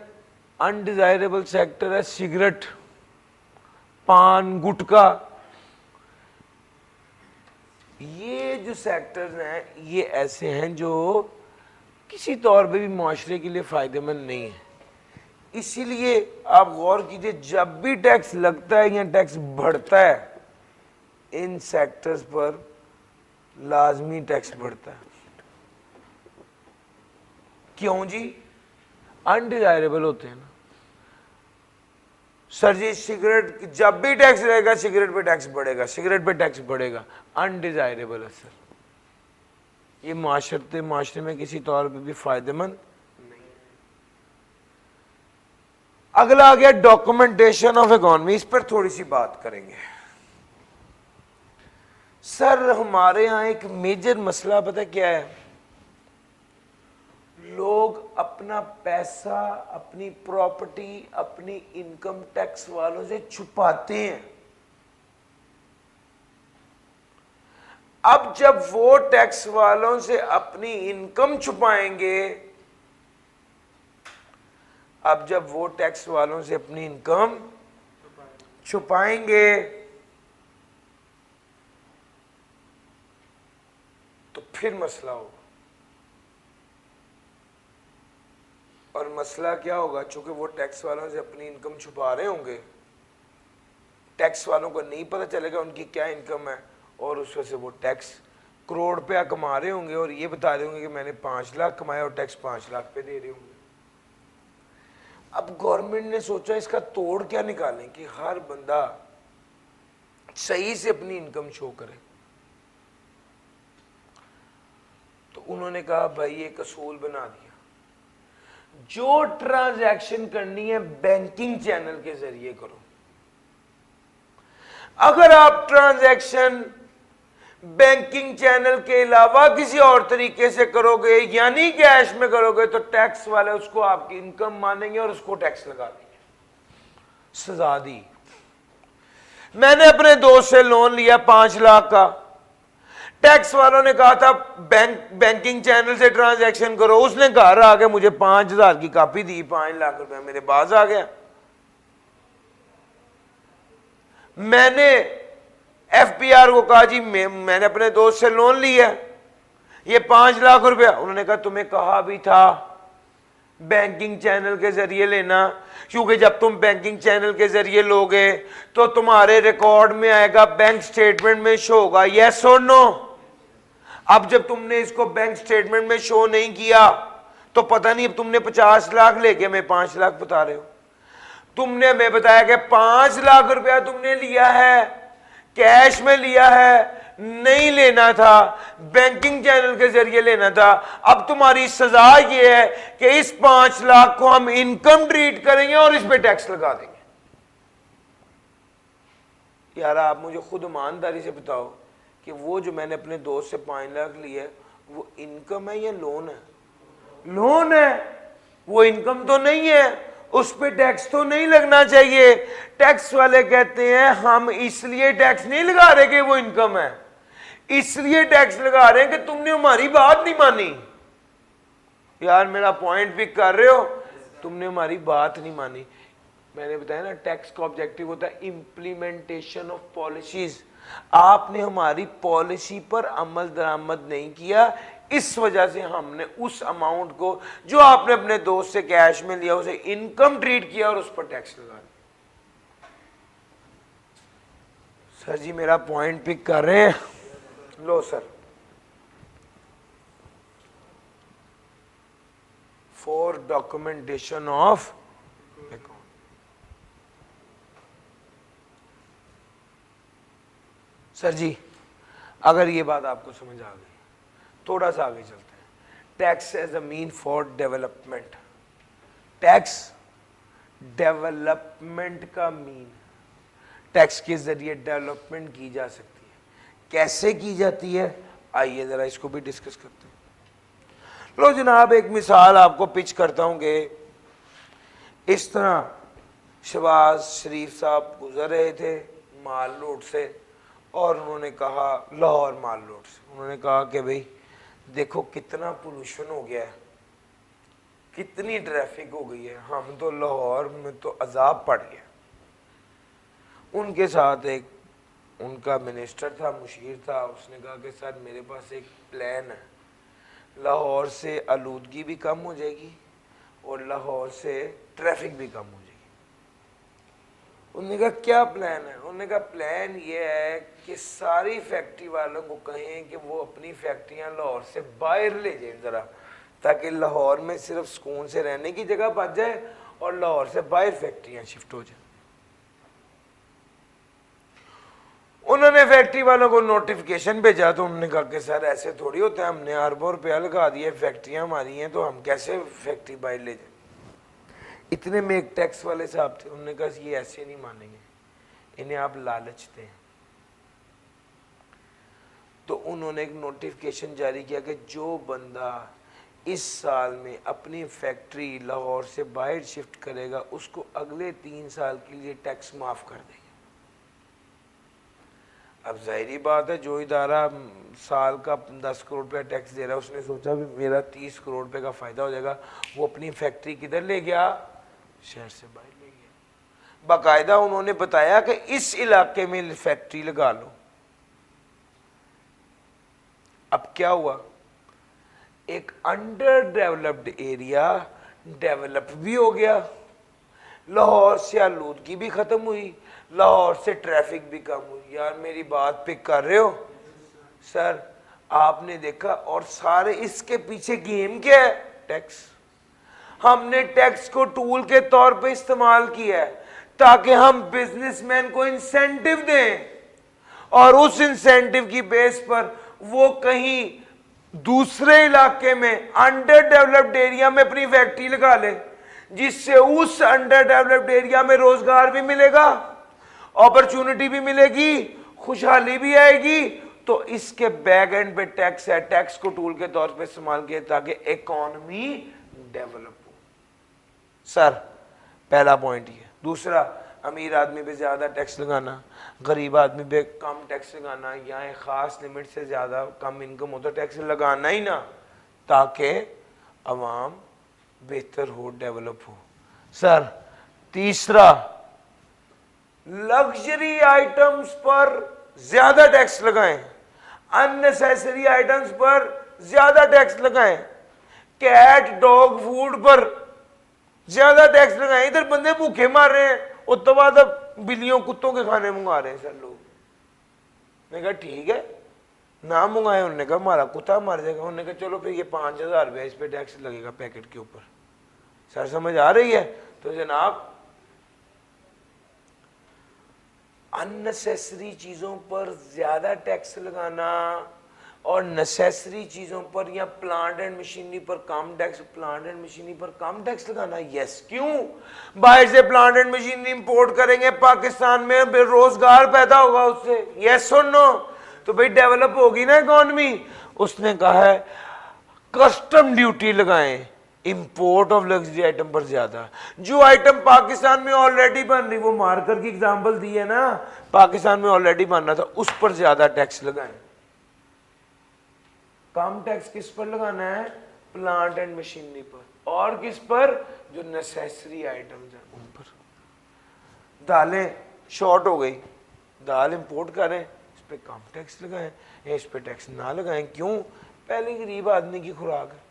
अनडिजायरेबल सेक्टर है सिगरेट, पान, गुटखा। ये जो सेक्टर्स हैं ये ऐसे हैं जो किसी तौर पे भी माशरे के लिए फ़ायदेमंद नहीं है। इसीलिए आप गौर कीजिए, जब भी टैक्स लगता है या टैक्स बढ़ता है, इन सेक्टर्स पर लाजमी टैक्स बढ़ता है। क्यों जी? अनडिजायरेबल होते हैं ना सर जी। सिगरेट, जब भी टैक्स रहेगा सिगरेट पे टैक्स बढ़ेगा, सिगरेट पे टैक्स बढ़ेगा, अनडिजायरेबल है सर। ये माशरे में किसी तौर पे भी फायदेमंद नहीं है। अगला आ गया डॉक्यूमेंटेशन ऑफ इकोनॉमी। इस पर थोड़ी सी बात करेंगे सर। हमारे यहाँ एक मेजर मसला पता क्या है? लोग अपना पैसा, अपनी प्रॉपर्टी, अपनी इनकम टैक्स वालों से छुपाते हैं। अब जब वो टैक्स वालों से अपनी इनकम छुपाएंगे, अब जब वो टैक्स वालों से अपनी इनकम छुपाएंगे तो फिर मसला होगा। और मसला क्या होगा? चूंकि वो टैक्स वालों से अपनी इनकम छुपा रहे होंगे, टैक्स वालों को नहीं पता चलेगा उनकी क्या इनकम है, और उस वजह से वो टैक्स करोड़ रुपया कमा रहे होंगे और ये बता रहे होंगे कि मैंने 5 लाख कमाया और टैक्स 5 लाख पे दे रहे होंगे। अब गवर्नमेंट ने सोचा इसका तोड़ क्या निकालें कि हर बंदा सही से अपनी इनकम शो करे। तो उन्होंने कहा भाई एक असूल बना दिया, जो ट्रांजैक्शन करनी है बैंकिंग चैनल के जरिए करो। अगर आप ट्रांजैक्शन बैंकिंग चैनल के अलावा किसी और तरीके से करोगे, यानी कैश में करोगे, तो टैक्स वाले उसको आपकी इनकम मानेंगे और उसको टैक्स लगा देंगे। सजा दी। मैंने अपने दोस्त से लोन लिया 5 लाख का, टैक्स वालों ने कहा था बैंकिंग चैनल से ट्रांजैक्शन करो, उसने घर आके मुझे 5,000 की कॉपी दी, 5 लाख रुपया मेरे पास आ गया। मैंने एफपीआर को कहा जी मैंने अपने दोस्त से लोन लिया, ये 5 लाख रुपया। उन्होंने कहा तुम्हें कहा भी था बैंकिंग चैनल के जरिए लेना, क्योंकि जब तुम बैंकिंग चैनल के जरिए लोगे तो तुम्हारे रिकॉर्ड में आएगा, बैंक स्टेटमेंट में शो होगा, यस और नो। अब जब तुमने इसको बैंक स्टेटमेंट में शो नहीं किया तो पता नहीं, अब तुमने 50 लाख लेके हमें 5 लाख बता रहे हो। तुमने हमें बताया कि 5 लाख रुपया तुमने लिया है, कैश में लिया है, नहीं लेना था, बैंकिंग चैनल के जरिए लेना था। अब तुम्हारी सजा यह है कि इस 5 लाख को हम इनकम ट्रीट करेंगे और इस पे टैक्स लगा देंगे। यार आप मुझे खुद ईमानदारी से बताओ कि वो जो मैंने अपने दोस्त से 5 लाख लिया है वो इनकम है या लोन है? लोन है, वो इनकम तो नहीं है, उस पे टैक्स तो नहीं लगना चाहिए। टैक्स वाले कहते हैं हम इसलिए टैक्स नहीं लगा रहे कि वो इनकम है, इसलिए टैक्स लगा रहे हैं कि तुमने हमारी बात नहीं मानी। यार मेरा पॉइंट पिक कर रहे हो? तुमने हमारी बात नहीं मानी। मैंने बताया ना टैक्स का ऑब्जेक्टिव होता है इम्प्लीमेंटेशन ऑफ पॉलिसीज। आपने हमारी पॉलिसी पर अमल दरामद नहीं किया, इस वजह से हमने उस अमाउंट को जो आपने अपने दोस्त से कैश में लिया उसे इनकम ट्रीट किया और उस पर टैक्स लगा दिया। सर जी मेरा पॉइंट पिक कर रहे हैं? लो sir, for documentation of account. Sir जी अगर ये बात आपको समझ आ गई, थोड़ा सा आगे चलते हैं। Tax as a mean for development. Tax development का मीन, टैक्स के जरिए डेवलपमेंट की जा सकती है। कैसे की जाती है आइए जरा इसको भी डिस्कस करते हैं। लो जनाब एक मिसाल आपको पिच करता हूं कि इस तरह शहबाज शरीफ साहब गुजर रहे थे माल रोड से और उन्होंने कहा, लाहौर माल रोड से, उन्होंने कहा कि भाई देखो कितना पोल्यूशन हो गया है, कितनी ट्रैफिक हो गई है, हम तो लाहौर में तो अजाब पड़ गया। उनके साथ एक उनका मिनिस्टर था, मुशीर था, उसने कहा कि सर मेरे पास एक प्लान है, लाहौर से आलूदगी भी कम हो जाएगी और लाहौर से ट्रैफिक भी कम हो जाएगी। उन्होंने कहा क्या प्लान है? उन्होंने कहा प्लान ये है कि सारी फैक्ट्री वालों को कहें कि वो अपनी फैक्ट्रियां लाहौर से बाहर ले जाएं ज़रा, ताकि लाहौर में सिर्फ सुकून से रहने की जगह बच जाए और लाहौर से बाहर फैक्ट्रियां शिफ्ट हो जाए। उन्होंने फैक्ट्री वालों को नोटिफिकेशन भेजा तो उन्होंने कहा कि सर ऐसे थोड़ी होता है, हमने अरबों रुपया लगा दिए, फैक्ट्रियां हमारी हैं, तो हम कैसे फैक्ट्री बाहर ले जाए। इतने में एक टैक्स वाले साहब थे, उन्होंने कहा ये ऐसे नहीं मानेंगे, इन्हें आप लालच दें। तो उन्होंने एक नोटिफिकेशन जारी किया कि जो बंदा इस साल में अपनी फैक्ट्री लाहौर से बाहर शिफ्ट करेगा उसको अगले 3 साल के लिए टैक्स माफ कर देंगे। अब जाहिर बात है जो इदारा साल का 10 करोड़ रुपया टैक्स दे रहा है उसने सोचा भी मेरा 30 करोड़ रुपए का फायदा हो जाएगा, वो अपनी फैक्ट्री किधर ले गया? शहर से बाहर ले गया। बाकायदा उन्होंने बताया कि इस इलाके में फैक्ट्री लगा लो। अब क्या हुआ, एक अंडर डेवलप्ड एरिया डेवलप भी हो गया, लाहौर से आलूदगी भी खत्म हुई, लाहौर से ट्रैफिक भी कम हुई। यार मेरी बात पिक कर रहे हो सर? आपने देखा, और सारे इसके पीछे गेम क्या है? टैक्स। हमने टैक्स को टूल के तौर पे इस्तेमाल किया है ताकि हम बिजनेसमैन को इंसेंटिव दें, और उस इंसेंटिव की बेस पर वो कहीं दूसरे इलाके में अंडर डेवलप्ड एरिया में अपनी फैक्ट्री लगा ले, जिससे उस अंडर डेवलप्ड एरिया में रोजगार भी मिलेगा, अपॉर्चुनिटी भी मिलेगी, खुशहाली भी आएगी। तो इसके बैक एंड पे टैक्स है, टैक्स को टूल के तौर पे इस्तेमाल किया ताकि इकोनॉमी डेवलप हो। सर पहला पॉइंट ये। दूसरा, अमीर आदमी पे ज्यादा टैक्स लगाना, गरीब आदमी पे कम टैक्स लगाना, या एक खास लिमिट से ज्यादा कम इनकम हो तो टैक्स लगाना ही ना, ताकि अवाम बेहतर हो, डेवलप हो। सर तीसरा, लग्जरी आइटम्स पर ज्यादा टैक्स लगाएं, अननेसेसरी आइटम्स पर ज्यादा टैक्स लगाएं, कैट डॉग फूड पर ज्यादा टैक्स लगाएं। इधर बंदे भूखे मार रहे हैं, उस तो बाद बिल्लियों कुत्तों के खाने मंगा रहे हैं सर लोग। मैंने कहा ठीक है ना मंगाए, उन्होंने कहा हमारा कुत्ता मर जाएगा। उन्होंने कहा चलो फिर ये 5,000 रुपया इस पे टैक्स लगेगा पैकेट के ऊपर। सर समझ आ रही है? तो जनाब अननेसेसरी चीजों पर ज्यादा टैक्स लगाना और नेसेसरी चीजों पर या प्लांट एंड मशीनरी पर कम टैक्स, प्लांट एंड मशीनरी पर कम टैक्स लगाना। यस, क्यों? बाहर से प्लांट एंड मशीनरी इंपोर्ट करेंगे पाकिस्तान में, बेरोजगार पैदा होगा उससे। यस और नो? तो भाई डेवलप होगी ना इकोनॉमी। उसने कहा है कस्टम ड्यूटी लगाएं इंपोर्ट ऑफ लग्जरी आइटम पर ज्यादा। जो आइटम पाकिस्तान में ऑलरेडी बन रही, वो मार्कर की एग्जांपल दी है ना, पाकिस्तान में ऑलरेडी बन रहा था, उस पर ज्यादा टैक्स लगाएं। कम टैक्स किस पर लगाना है? प्लांट एंड मशीनरी पर। और किस पर? जो नेसेसरी आइटम्स हैं उन पर। दालें शॉर्ट हो गई, दाल इंपोर्ट करें, इस पे कम टैक्स लगाएं, इस पे टैक्स ना लगाएं। क्यों? पहले गरीब आदमी की खुराक है।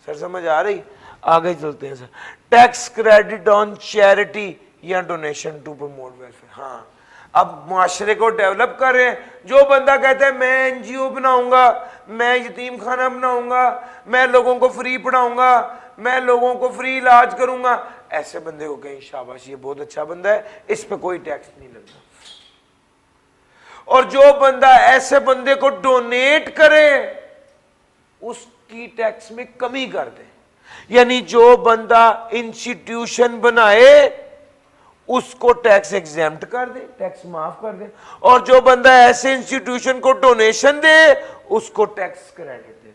सर समझ आ रही? आगे चलते हैं sir. Tax credit on charity या डोनेशन टू प्रमोट वेलफेयर। हाँ, अब माशरे को डेवलप कर रहे हैं। जो बंदा कहता है मैं एनजीओ बनाऊंगा, मैं यतीम खाना बनाऊंगा, मैं लोगों को फ्री पढ़ाऊंगा, मैं लोगों को फ्री इलाज करूंगा, ऐसे बंदे को कहीं शाबाश, ये बहुत अच्छा बंदा है, इस पे कोई टैक्स नहीं लगता। और जो बंदा ऐसे बंदे को डोनेट करे उसकी टैक्स में कमी कर दे। यानी जो बंदा इंस्टीट्यूशन बनाए उसको टैक्स एग्जेम्प्ट कर दे, टैक्स माफ कर दे, और जो बंदा ऐसे इंस्टीट्यूशन को डोनेशन दे उसको टैक्स क्रेडिट दे।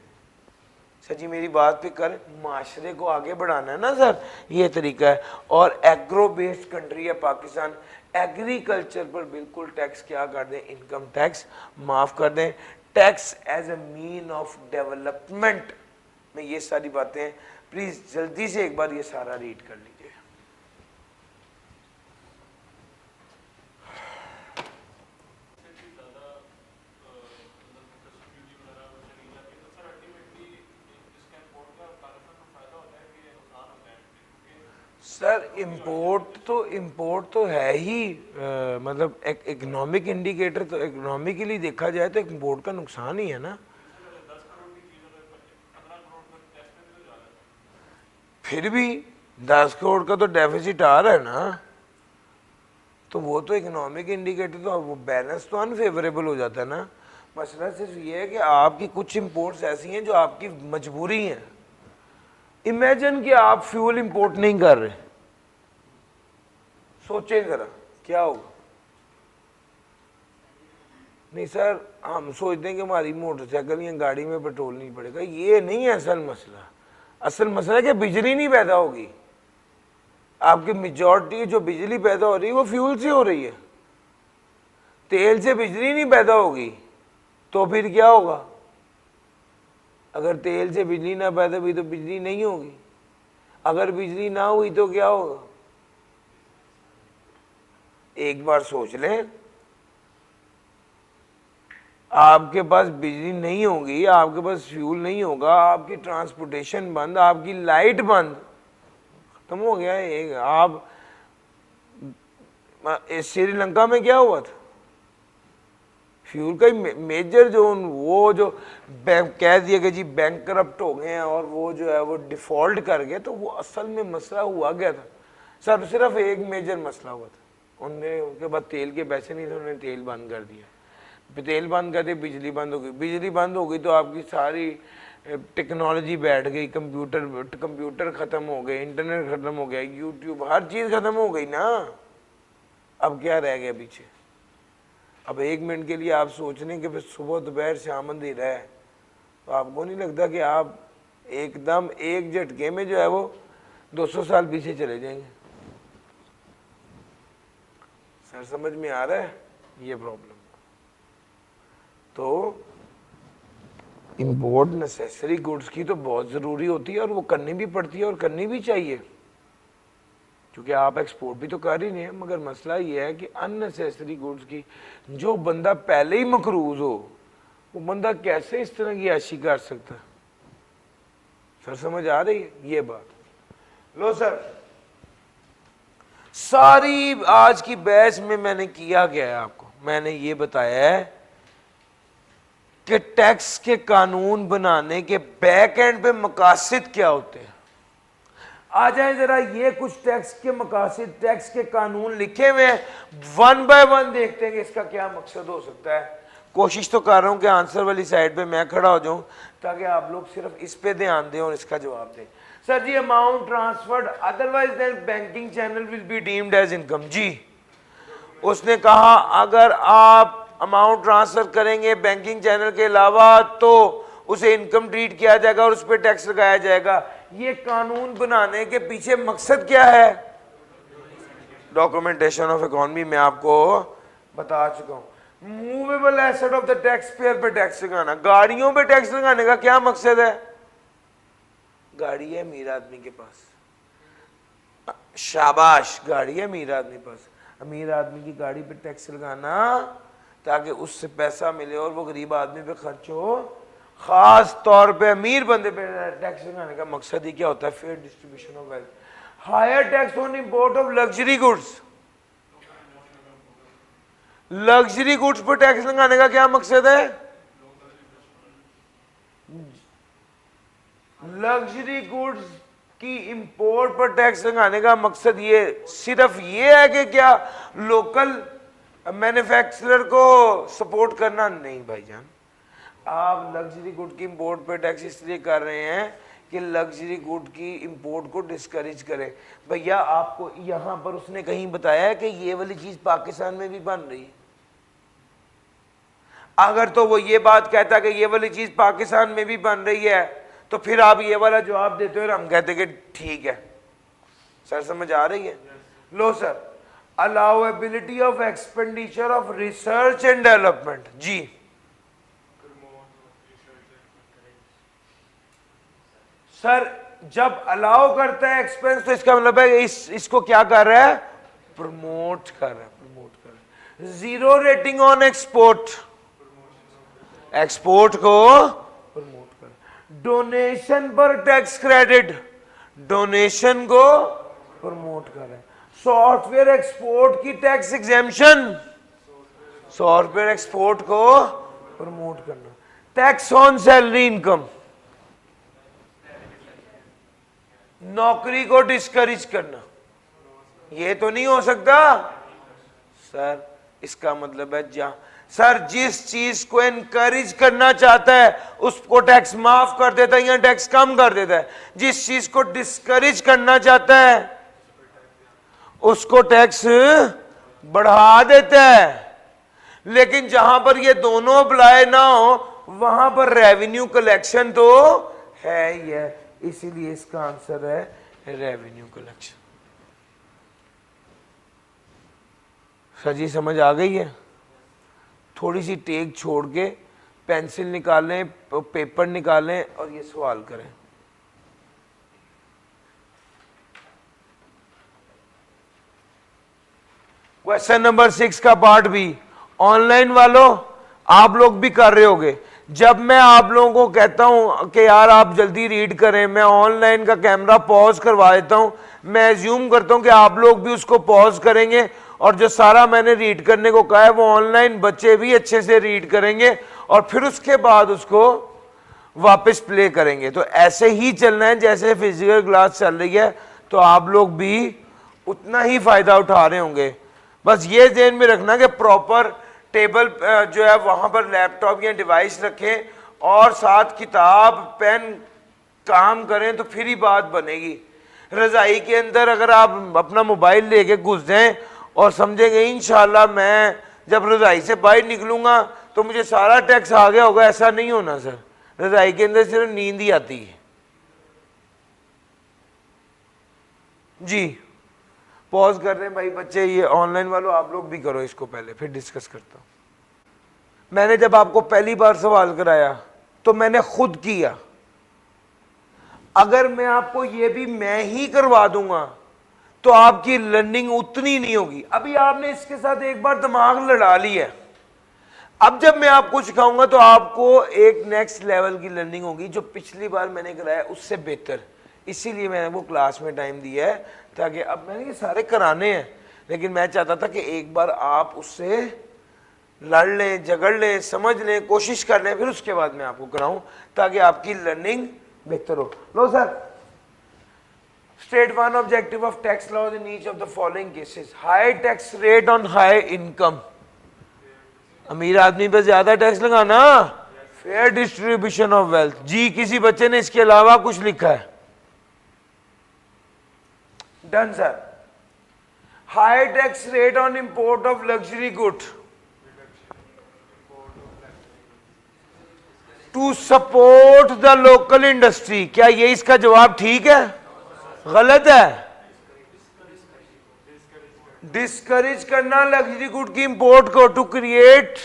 सर जी मेरी बात पे कर, माशरे को आगे बढ़ाना है ना सर, ये तरीका है। और एग्रो बेस्ड कंट्री है पाकिस्तान, एग्रीकल्चर पर बिल्कुल टैक्स क्या कर दें, इनकम टैक्स माफ कर दें। Tax as a mean of development में ये सारी बातें, प्लीज जल्दी से एक बार ये सारा रीड कर लीजिए। सर इंपोर्ट तो है ही मतलब एक इकोनॉमिक इंडिकेटर, तो इकोनॉमिकली देखा जाए तो इंपोर्ट का नुकसान ही है ना। फिर भी 10 करोड़ का तो डेफिसिट आ रहा है ना, तो वो तो इकोनॉमिक इंडिकेटर, तो वो बैलेंस तो अनफेवरेबल हो जाता है ना। मसला सिर्फ ये है कि आपकी कुछ इंपोर्ट्स ऐसी हैं जो आपकी मजबूरी हैं। इमेजिन कि आप फ्यूल इंपोर्ट नहीं कर रहे, सोचें जरा क्या होगा। नहीं सर, हम सोचते हैं कि हमारी मोटरसाइकिल या गाड़ी में पेट्रोल नहीं पड़ेगा, ये नहीं है असल मसला। असल मसला है कि बिजली नहीं पैदा होगी। आपकी मेजॉरिटी जो बिजली पैदा हो रही है वो फ्यूल से हो रही है। तेल से बिजली नहीं पैदा होगी तो फिर क्या होगा? अगर तेल से बिजली ना पैदा हुई तो बिजली नहीं होगी, अगर बिजली ना हुई तो क्या होगा? एक बार सोच लें, आपके पास बिजली नहीं होगी, आपके पास फ्यूल नहीं होगा, आपकी ट्रांसपोर्टेशन बंद, आपकी लाइट बंद, खत्म हो गया है। आप श्रीलंका में क्या हुआ था? फ्यूल का मेजर जोन, वो जो बैंक कह दिया कि जी बैंक करप्ट हो गए हैं और वो जो है वो डिफॉल्ट कर गए, तो वो असल में मसला हुआ गया था सर, सिर्फ एक मेजर मसला हुआ था। उनने उनके बाद तेल के पैसे नहीं थे, उन्होंने तेल बंद कर दिया। तेल बंद कर दिया, बिजली बंद हो गई। बिजली बंद हो गई तो आपकी सारी टेक्नोलॉजी बैठ गई, कंप्यूटर ख़त्म हो गए, इंटरनेट ख़त्म हो गया, यूट्यूब, हर चीज़ ख़त्म हो गई ना। अब क्या रह गया पीछे? अब एक मिनट के लिए आप सोच लें कि फिर सुबह दोपहर शाम अंधेरा है, तो आपको नहीं लगता कि आप एकदम एक झटके में जो है वो 200 साल पीछे चले जाएंगे? सर समझ में आ रहा है ये प्रॉब्लम? तो इंपोर्ट नेसेसरी गुड्स की तो बहुत ज़रूरी होती है और वो करनी भी पड़ती है और करनी भी चाहिए, क्योंकि आप एक्सपोर्ट भी तो कर ही नहीं है। मगर मसला ये है कि अननेसेसरी गुड्स की, जो बंदा पहले ही मकरूज हो, वो बंदा कैसे इस तरह की आशी कर सकता है? सर समझ आ रही है ये बात? लो सर, सारी आज की बहस में मैंने किया क्या है आपको? मैंने ये बताया है कि टैक्स के कानून बनाने के बैक एंड पे मकासद क्या होते हैं। आ जाए जरा, ये कुछ टैक्स के मकासद, टैक्स के कानून लिखे हुए हैं, वन बाय वन देखते हैं कि इसका क्या मकसद हो सकता है। कोशिश तो कर रहा हूं कि आंसर वाली साइड पे मैं खड़ा हो जाऊं ताकि आप लोग सिर्फ इस पे ध्यान दें और इसका जवाब दें। सर जी, amount transferred otherwise then banking channel will be deemed as income. जी, उसने कहा अगर आप अमाउंट ट्रांसफर करेंगे बैंकिंग चैनल के अलावा तो उसे इनकम ट्रीट किया जाएगा और उस पर टैक्स लगाया जाएगा। ये कानून बनाने के पीछे मकसद क्या है? डॉक्यूमेंटेशन ऑफ इकोनॉमी में आपको बता चुका हूं। Movable asset of the tax payer पे टैक्स लगाना, गाड़ियों पे टैक्स लगाने का क्या मकसद है? गाड़ी है अमीर आदमी के पास, शाबाश, गाड़ी है अमीर आदमी के पास, अमीर आदमी की गाड़ी पे टैक्स लगाना ताकि उससे पैसा मिले और वो गरीब आदमी पे खर्च हो। खास तौर पे अमीर बंदे पे टैक्स लगाने का मकसद ही क्या होता है? Fair distribution of wealth. Higher tax on import of luxury goods, luxury goods पर टैक्स लगाने का क्या मकसद है? लग्जरी गुड्स की इंपोर्ट पर टैक्स लगाने का मकसद ये सिर्फ ये है कि क्या लोकल मैन्युफैक्चरर को सपोर्ट करना? नहीं भाईजान, आप लग्जरी गुड की इंपोर्ट पर टैक्स इसलिए कर रहे हैं कि लग्जरी गुड की इंपोर्ट को डिस्करेज करें। भैया आपको यहां पर उसने कहीं बताया है कि ये वाली चीज पाकिस्तान में भी बन रही है? अगर तो वो ये बात कहता कि ये वाली चीज पाकिस्तान में भी बन रही है तो फिर आप ये वाला जवाब देते हो और हम कहते कि ठीक है। सर समझ आ रही है? लो sir, allowability of expenditure of research and development. जी, सर जब अलाउ करता है एक्सपेंस तो इसका मतलब है इसको क्या कर रहा है? प्रमोट कर रहा है, प्रमोट कर रहा है। Zero rating on export, export को प्रमोट कर। डोनेशन पर टैक्स क्रेडिट, डोनेशन को प्रमोट कर रहे हैं। सॉफ्टवेयर एक्सपोर्ट की टैक्स एग्जेम्पशन, सॉफ्टवेयर एक्सपोर्ट को प्रमोट करना। टैक्स ऑन सैलरी इनकम, नौकरी को डिस्करेज करना। ये तो नहीं हो सकता सर, इसका मतलब है जहां सर जिस चीज को एनकरेज करना चाहता है उसको टैक्स माफ कर देता है या टैक्स कम कर देता है, जिस चीज को डिस्करेज करना चाहता है उसको टैक्स बढ़ा देता है। लेकिन जहां पर ये दोनों अप्लाई ना हो वहां पर रेवेन्यू कलेक्शन तो है ही है, इसीलिए इसका आंसर है रेवेन्यू कलेक्शन। सर जी समझ आ गई है? थोड़ी सी टेक छोड़ के पेंसिल निकालें, पेपर निकालें और ये सवाल करें। क्वेश्चन नंबर 6 का पार्ट बी, ऑनलाइन वालों आप लोग भी कर रहे होगे। जब मैं आप लोगों को कहता हूं कि यार आप जल्दी रीड करें, मैं ऑनलाइन का कैमरा पॉज करवा देता हूं, मैं एज्यूम करता हूं कि आप लोग भी उसको पॉज करेंगे और जो सारा मैंने रीड करने को कहा है वो ऑनलाइन बच्चे भी अच्छे से रीड करेंगे और फिर उसके बाद उसको वापस प्ले करेंगे। तो ऐसे ही चलना है जैसे फिजिकल क्लास चल रही है, तो आप लोग भी उतना ही फायदा उठा रहे होंगे। बस ये ध्यान में रखना कि प्रॉपर टेबल जो है वहां पर लैपटॉप या डिवाइस रखें और साथ किताब पेन काम करें, तो फिर ही बात बनेगी। रजाई के अंदर अगर आप अपना मोबाइल लेके घुस जाएं और समझेंगे इंशाल्लाह मैं जब रजाई से बाहर निकलूंगा तो मुझे सारा टैक्स आ गया होगा, ऐसा नहीं होना सर। रजाई के अंदर सिर्फ नींद ही आती है। जी पॉज कर रहे हैं भाई बच्चे, ये ऑनलाइन वालों आप लोग भी करो इसको पहले, फिर डिस्कस करता हूं। मैंने जब आपको पहली बार सवाल कराया तो मैंने खुद किया। अगर मैं आपको ये भी मैं ही करवा दूंगा तो आपकी लर्निंग उतनी नहीं होगी। अभी आपने इसके साथ एक बार दिमाग लड़ा लिया, अब जब मैं आपको सिखाऊंगा तो आपको एक नेक्स्ट लेवल की लर्निंग होगी जो पिछली बार मैंने कराया उससे बेहतर। इसीलिए मैंने वो क्लास में टाइम दिया है, ताकि अब मैंने ये सारे कराने हैं, लेकिन मैं चाहता था कि एक बार आप उससे लड़ लें, झगड़ लें, समझ लें, कोशिश कर लें, फिर उसके बाद मैं आपको कराऊं ताकि आपकी लर्निंग बेहतर हो। लो sir, state one objective of tax laws in each of the following cases. High tax rate on high income, अमीर आदमी पे ज्यादा टैक्स लगाना। Fair distribution of wealth. जी किसी बच्चे ने इसके अलावा कुछ लिखा है? Done sir. High tax rate on import of luxury good to support the local industry. क्या ये इसका जवाब ठीक है गलत है? डिस्करेज करना लग्जरी गुड की इंपोर्ट को टू क्रिएट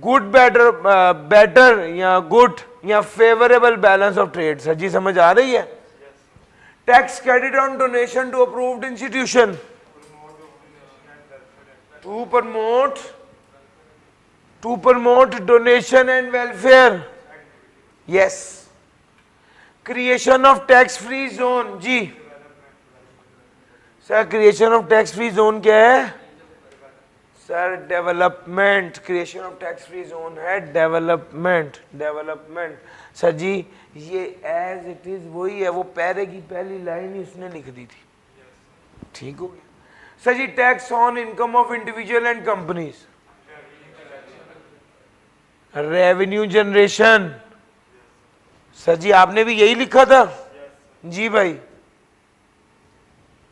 गुड बेटर या गुड या favourable balance of trade. Sir जी समझ आ रही है? Tax credit on donation to approved institution to promote donation and welfare. Yes. Creation of tax free zone. जी sir creation of tax free zone क्या है sir? Development. Creation of tax free zone है development. Sir जी ये as it is वही है, वो पैरे की पहली लाइन ही उसने लिख दी थी। ठीक हो गया सर जी। Tax on income of individual and companies, revenue generation. Sir जी आपने भी यही लिखा था? जी भाई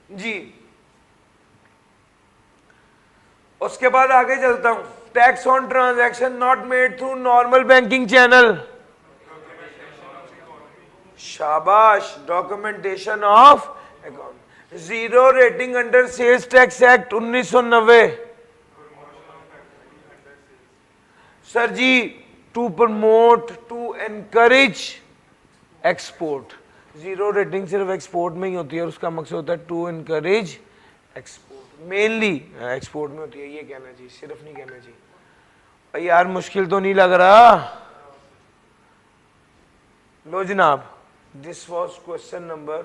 जी। उसके बाद आगे चलता हूं। Tax on transaction not made through normal banking channel. शाबाश। Documentation of account. Zero rating under sales tax act 1990। Sir ji to promote to encourage export. Zero rating सिर्फ एक्सपोर्ट में ही होती है और उसका मकसद होता है to encourage export. Mainly export में होती है, ये कहना चाहिए, सिर्फ नहीं कहना चाहिए। भाई यार मुश्किल तो नहीं लग रहा? लो जनाब, दिस वाज क्वेश्चन नंबर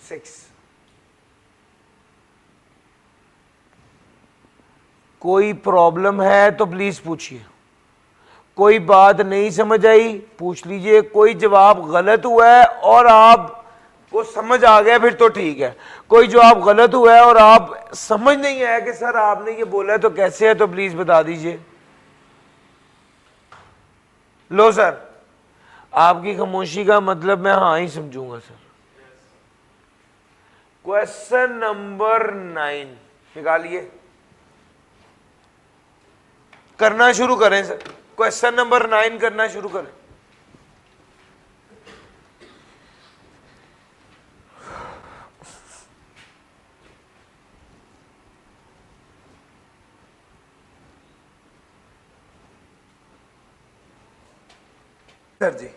6। कोई प्रॉब्लम है तो प्लीज पूछिए, कोई बात नहीं समझ आई पूछ लीजिए, कोई जवाब गलत हुआ है और आप को समझ आ गया फिर तो ठीक है, कोई जवाब गलत हुआ है और आप समझ नहीं आया कि सर आपने ये बोला है तो कैसे है, तो प्लीज बता दीजिए। लो सर, आपकी खामोशी का मतलब मैं हाँ ही समझूंगा सर। क्वेश्चन नंबर 9 निकालिए, करना शुरू करें सर। क्वेश्चन नंबर 9 करना शुरू करें। सर जी,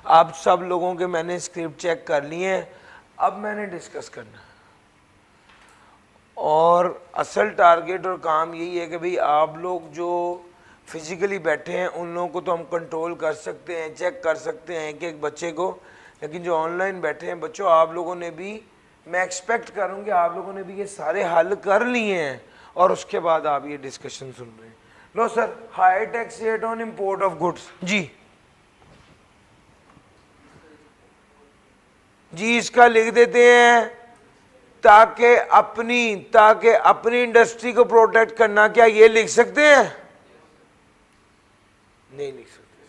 आप सब लोगों के मैंने स्क्रिप्ट चेक कर लिए हैं, अब मैंने डिस्कस करना है। और असल टारगेट और काम यही है कि भाई आप लोग जो फिजिकली बैठे हैं उन लोगों को तो हम कंट्रोल कर सकते हैं, चेक कर सकते हैं कि एक बच्चे को, लेकिन जो ऑनलाइन बैठे हैं बच्चों, आप लोगों ने भी, मैं एक्सपेक्ट करूँगी आप लोगों ने भी ये सारे हल कर लिए हैं और उसके बाद आप ये डिस्कशन सुन रहे हैं। लो sir, high tax rate on import of goods. जी जी, इसका लिख देते हैं ताकि अपनी इंडस्ट्री को प्रोटेक्ट करना। क्या ये लिख सकते हैं? नहीं लिख सकते।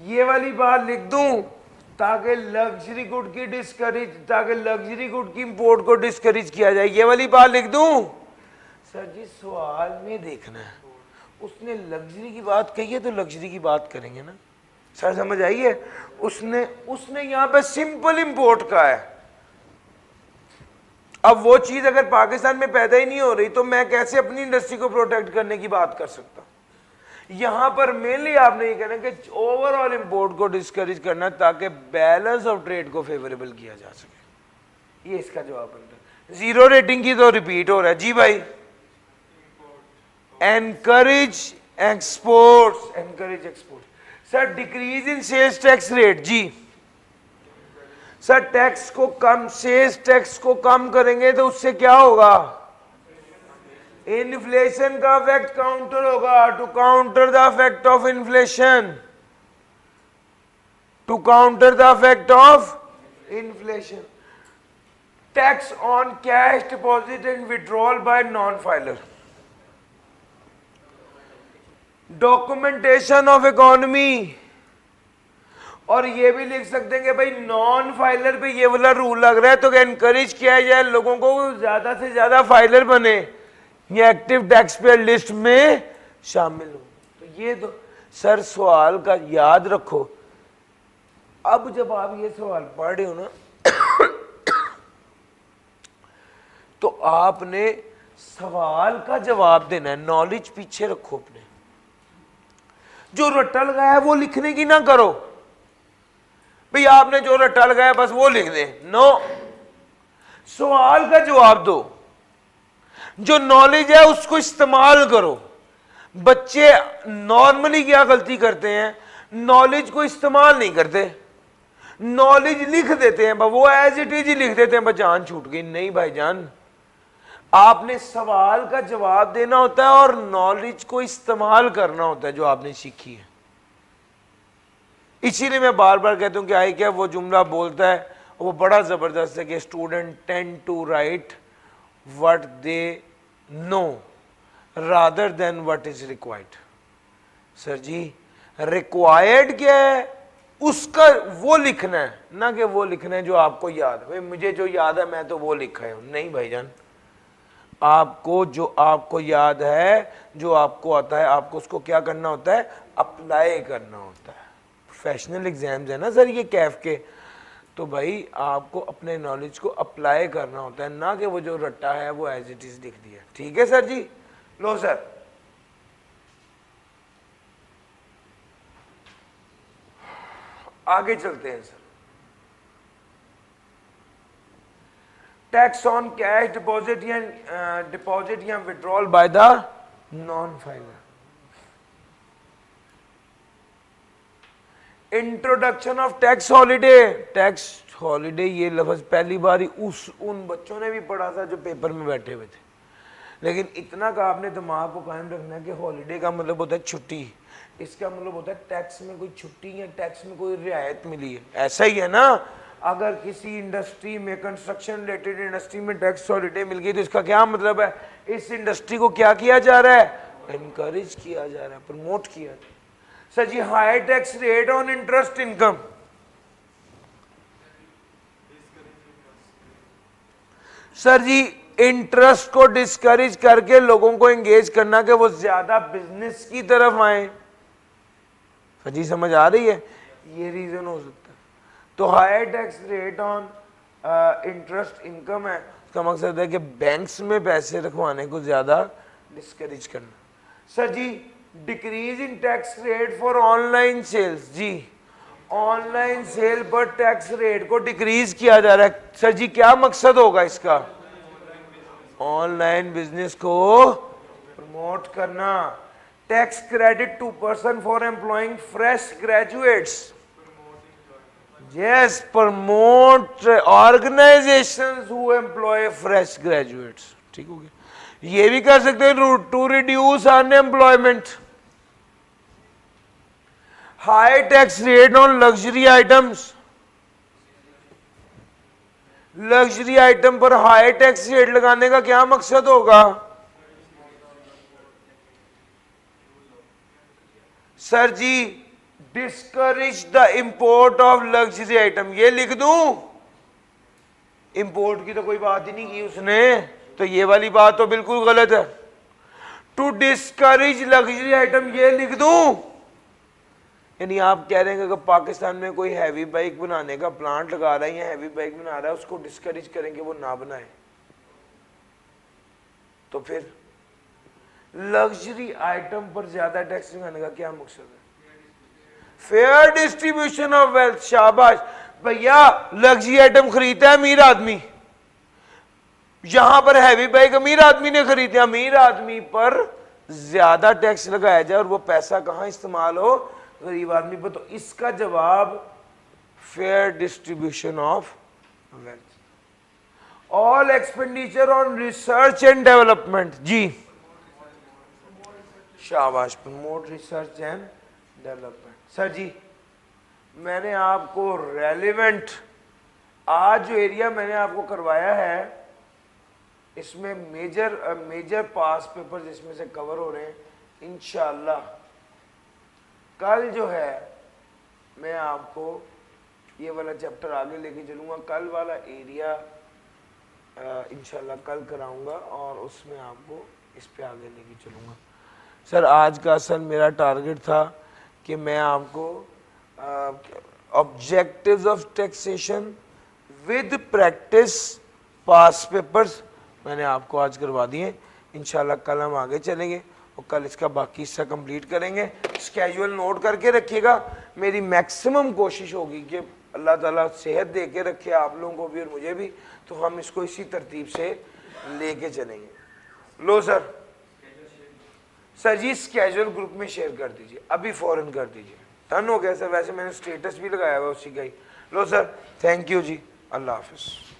ये वाली बात लिख दूं ताकि लग्जरी गुड की इंपोर्ट को डिस्करेज किया जाए, ये वाली बात लिख दूं? सर जी सवाल में देखना है, उसने लग्जरी की बात कही है तो लग्जरी की बात करेंगे ना सर, समझ आई है? उसने यहां पे सिंपल इंपोर्ट का है। अब वो चीज अगर पाकिस्तान में पैदा ही नहीं हो रही तो मैं कैसे अपनी इंडस्ट्री को प्रोटेक्ट करने की बात कर सकता हूं? यहां पर मेनली आपने ये कहना कि ओवरऑल इंपोर्ट को डिस्करेज करना ताकि बैलेंस ऑफ ट्रेड को फेवरेबल किया जा सके। ये इसका जवाब बनता है। 0 रेटिंग की तो रिपीट हो रहा है। जी भाई, encourage export. Sir decrease in sales tax rate. जी सर, सेल्स टैक्स को कम करेंगे तो उससे क्या होगा? इन्फ्लेशन का इफेक्ट काउंटर होगा। To counter the effect of inflation, tax on cash deposit and withdrawal by non filer, documentation of economy. और ये भी लिख सकते हैं कि भाई नॉन फाइलर पे ये वाला रूल लग रहा है तो एनकरेज किया जाए लोगों को ज्यादा से ज्यादा फाइलर बने, ये एक्टिव टैक्स पेयर लिस्ट में शामिल हो। तो ये तो सर सवाल का याद रखो। अब जब आप ये सवाल पढ़ रहे हो ना तो आपने सवाल का जवाब देना है, नॉलेज पीछे रखो अपने। जो रट्टा लगाया है वो लिखने की ना करो भाई, आपने जो रट्टा लगाया बस वो लिख दे। नो, सवाल का जवाब दो, जो नॉलेज है उसको इस्तेमाल करो। बच्चे नॉर्मली क्या गलती करते हैं, नॉलेज को इस्तेमाल नहीं करते, नॉलेज लिख देते हैं, वो एज इट इज ही लिख देते हैं, बस जान छूट गई। नहीं भाईजान, आपने सवाल का जवाब देना होता है और नॉलेज को इस्तेमाल करना होता है जो आपने सीखी है। इसीलिए मैं बार बार कहता हूं कि आई क्या वो जुमला बोलता है वो बड़ा जबरदस्त है कि student tend to write what they know rather than what is required. Sir ji, required क्या है उसका वो लिखना है, ना कि वो लिखना है जो आपको याद है। भाई मुझे जो याद है मैं तो वो लिखा हूं। नहीं भाईजान, आपको जो आपको याद है, जो आपको आता है, आपको उसको क्या करना होता है? अप्लाई करना होता है। प्रोफेशनल एग्जाम्स है ना सर ये कैफ के, तो भाई आपको अपने नॉलेज को अप्लाई करना होता है, ना कि वो जो रट्टा है वो एज इट इज लिख दिया। ठीक है सर जी। लो सर, आगे चलते हैं sir. Tax on cash deposit या withdrawal by the non filer. Introduction of tax holiday. Tax holiday ये लफ्ज पहली बार ही उन बच्चों ने भी पढ़ा था जो पेपर में बैठे हुए थे, लेकिन इतना का आपने दिमाग को कायम रखना है कि हॉलिडे का मतलब होता है छुट्टी, इसका मतलब होता है टैक्स में कोई छुट्टी या टैक्स में कोई रियायत मिली है। ऐसा ही है ना, अगर किसी इंडस्ट्री में, कंस्ट्रक्शन रिलेटेड इंडस्ट्री में टैक्स हॉलिडे मिल गई तो इसका क्या मतलब है, इस इंडस्ट्री को क्या किया जा रहा है, इनकरेज किया जा रहा है, प्रमोट किया जा रहा है। Sir ji, high tax rate on interest income. Sir ji, interest को डिस्करेज करके लोगों को एंगेज करना कि वो ज्यादा बिजनेस की तरफ आए। सर जी समझ आ रही है, ये रीजन हो सकता है। तो high tax rate on interest income है, उसका मकसद है कि बैंक्स में पैसे रखवाने को ज्यादा डिस्करेज करना। Sir ji, decrease in tax rate for online sales. जी, ऑनलाइन सेल पर टैक्स रेट को डिक्रीज किया जा रहा है। सर जी क्या मकसद होगा इसका, ऑनलाइन बिजनेस को प्रमोट करना। Tax credit to person for employing fresh graduates. Yes, promote organisations who employ fresh graduates. ठीक हो गया। ये भी कर सकते हैं to reduce unemployment. High tax rate on luxury items. Luxury item पर हाई टैक्स रेट लगाने का क्या मकसद होगा, sir ji discourage the import of luxury item. ये लिख दूं, इंपोर्ट की तो कोई बात ही नहीं की उसने, तो ये वाली बात तो बिल्कुल गलत है। टू डिस्करेज लग्जरी आइटम ये लिख दूं, यानी आप कह रहे हैं कि पाकिस्तान में कोई हैवी बाइक बनाने का प्लांट लगा रहा है या हैवी बाइक बना रहा है, उसको डिस्करेज करेंगे वो ना बनाए। तो फिर लग्जरी आइटम पर ज्यादा टैक्स लगाने का क्या मकसद है, फेयर डिस्ट्रीब्यूशन ऑफ वेल्थ। शाबाश भैया, लग्जरी आइटम खरीदता है अमीर आदमी, यहां पर हैवी बाइक अमीर आदमी ने खरीदे, अमीर आदमी पर ज्यादा टैक्स लगाया जाए और वो पैसा कहां इस्तेमाल हो, गरीब आदमी पर। तो इसका जवाब fair distribution of wealth. All expenditure on research and development. जी शाबाश, promote research and development. Sir जी मैंने आपको रेलेवेंट आज जो एरिया मैंने आपको करवाया है, इसमें मेजर पास पेपर जिसमें से कवर हो रहे हैं। इंशाल्लाह कल जो है मैं आपको ये वाला चैप्टर आगे लेके चलूँगा, कल वाला एरिया इंशाल्लाह कल कराऊंगा और उसमें आपको इस पे आगे लेके चलूँगा। सर आज का असल मेरा टारगेट था कि मैं आपको objectives of taxation with practice pass papers मैंने आपको आज करवा दिए। इंशाल्लाह कल हम आगे चलेंगे और कल इसका बाकी हिस्सा कंप्लीट करेंगे। स्केड्यूल नोट करके रखिएगा। मेरी मैक्सिमम कोशिश होगी कि अल्लाह ताला सेहत दे के रखे आप लोगों को भी और मुझे भी, तो हम इसको इसी तरतीब से लेके चलेंगे। लो सर जी स्केड्यूल ग्रुप में शेयर कर दीजिए, अभी फौरन कर दीजिए। डन हो गया सर, वैसे मैंने स्टेटस भी लगाया हुआ उसी का ही। लो सर, थैंक यू जी, अल्लाह हाफिज़।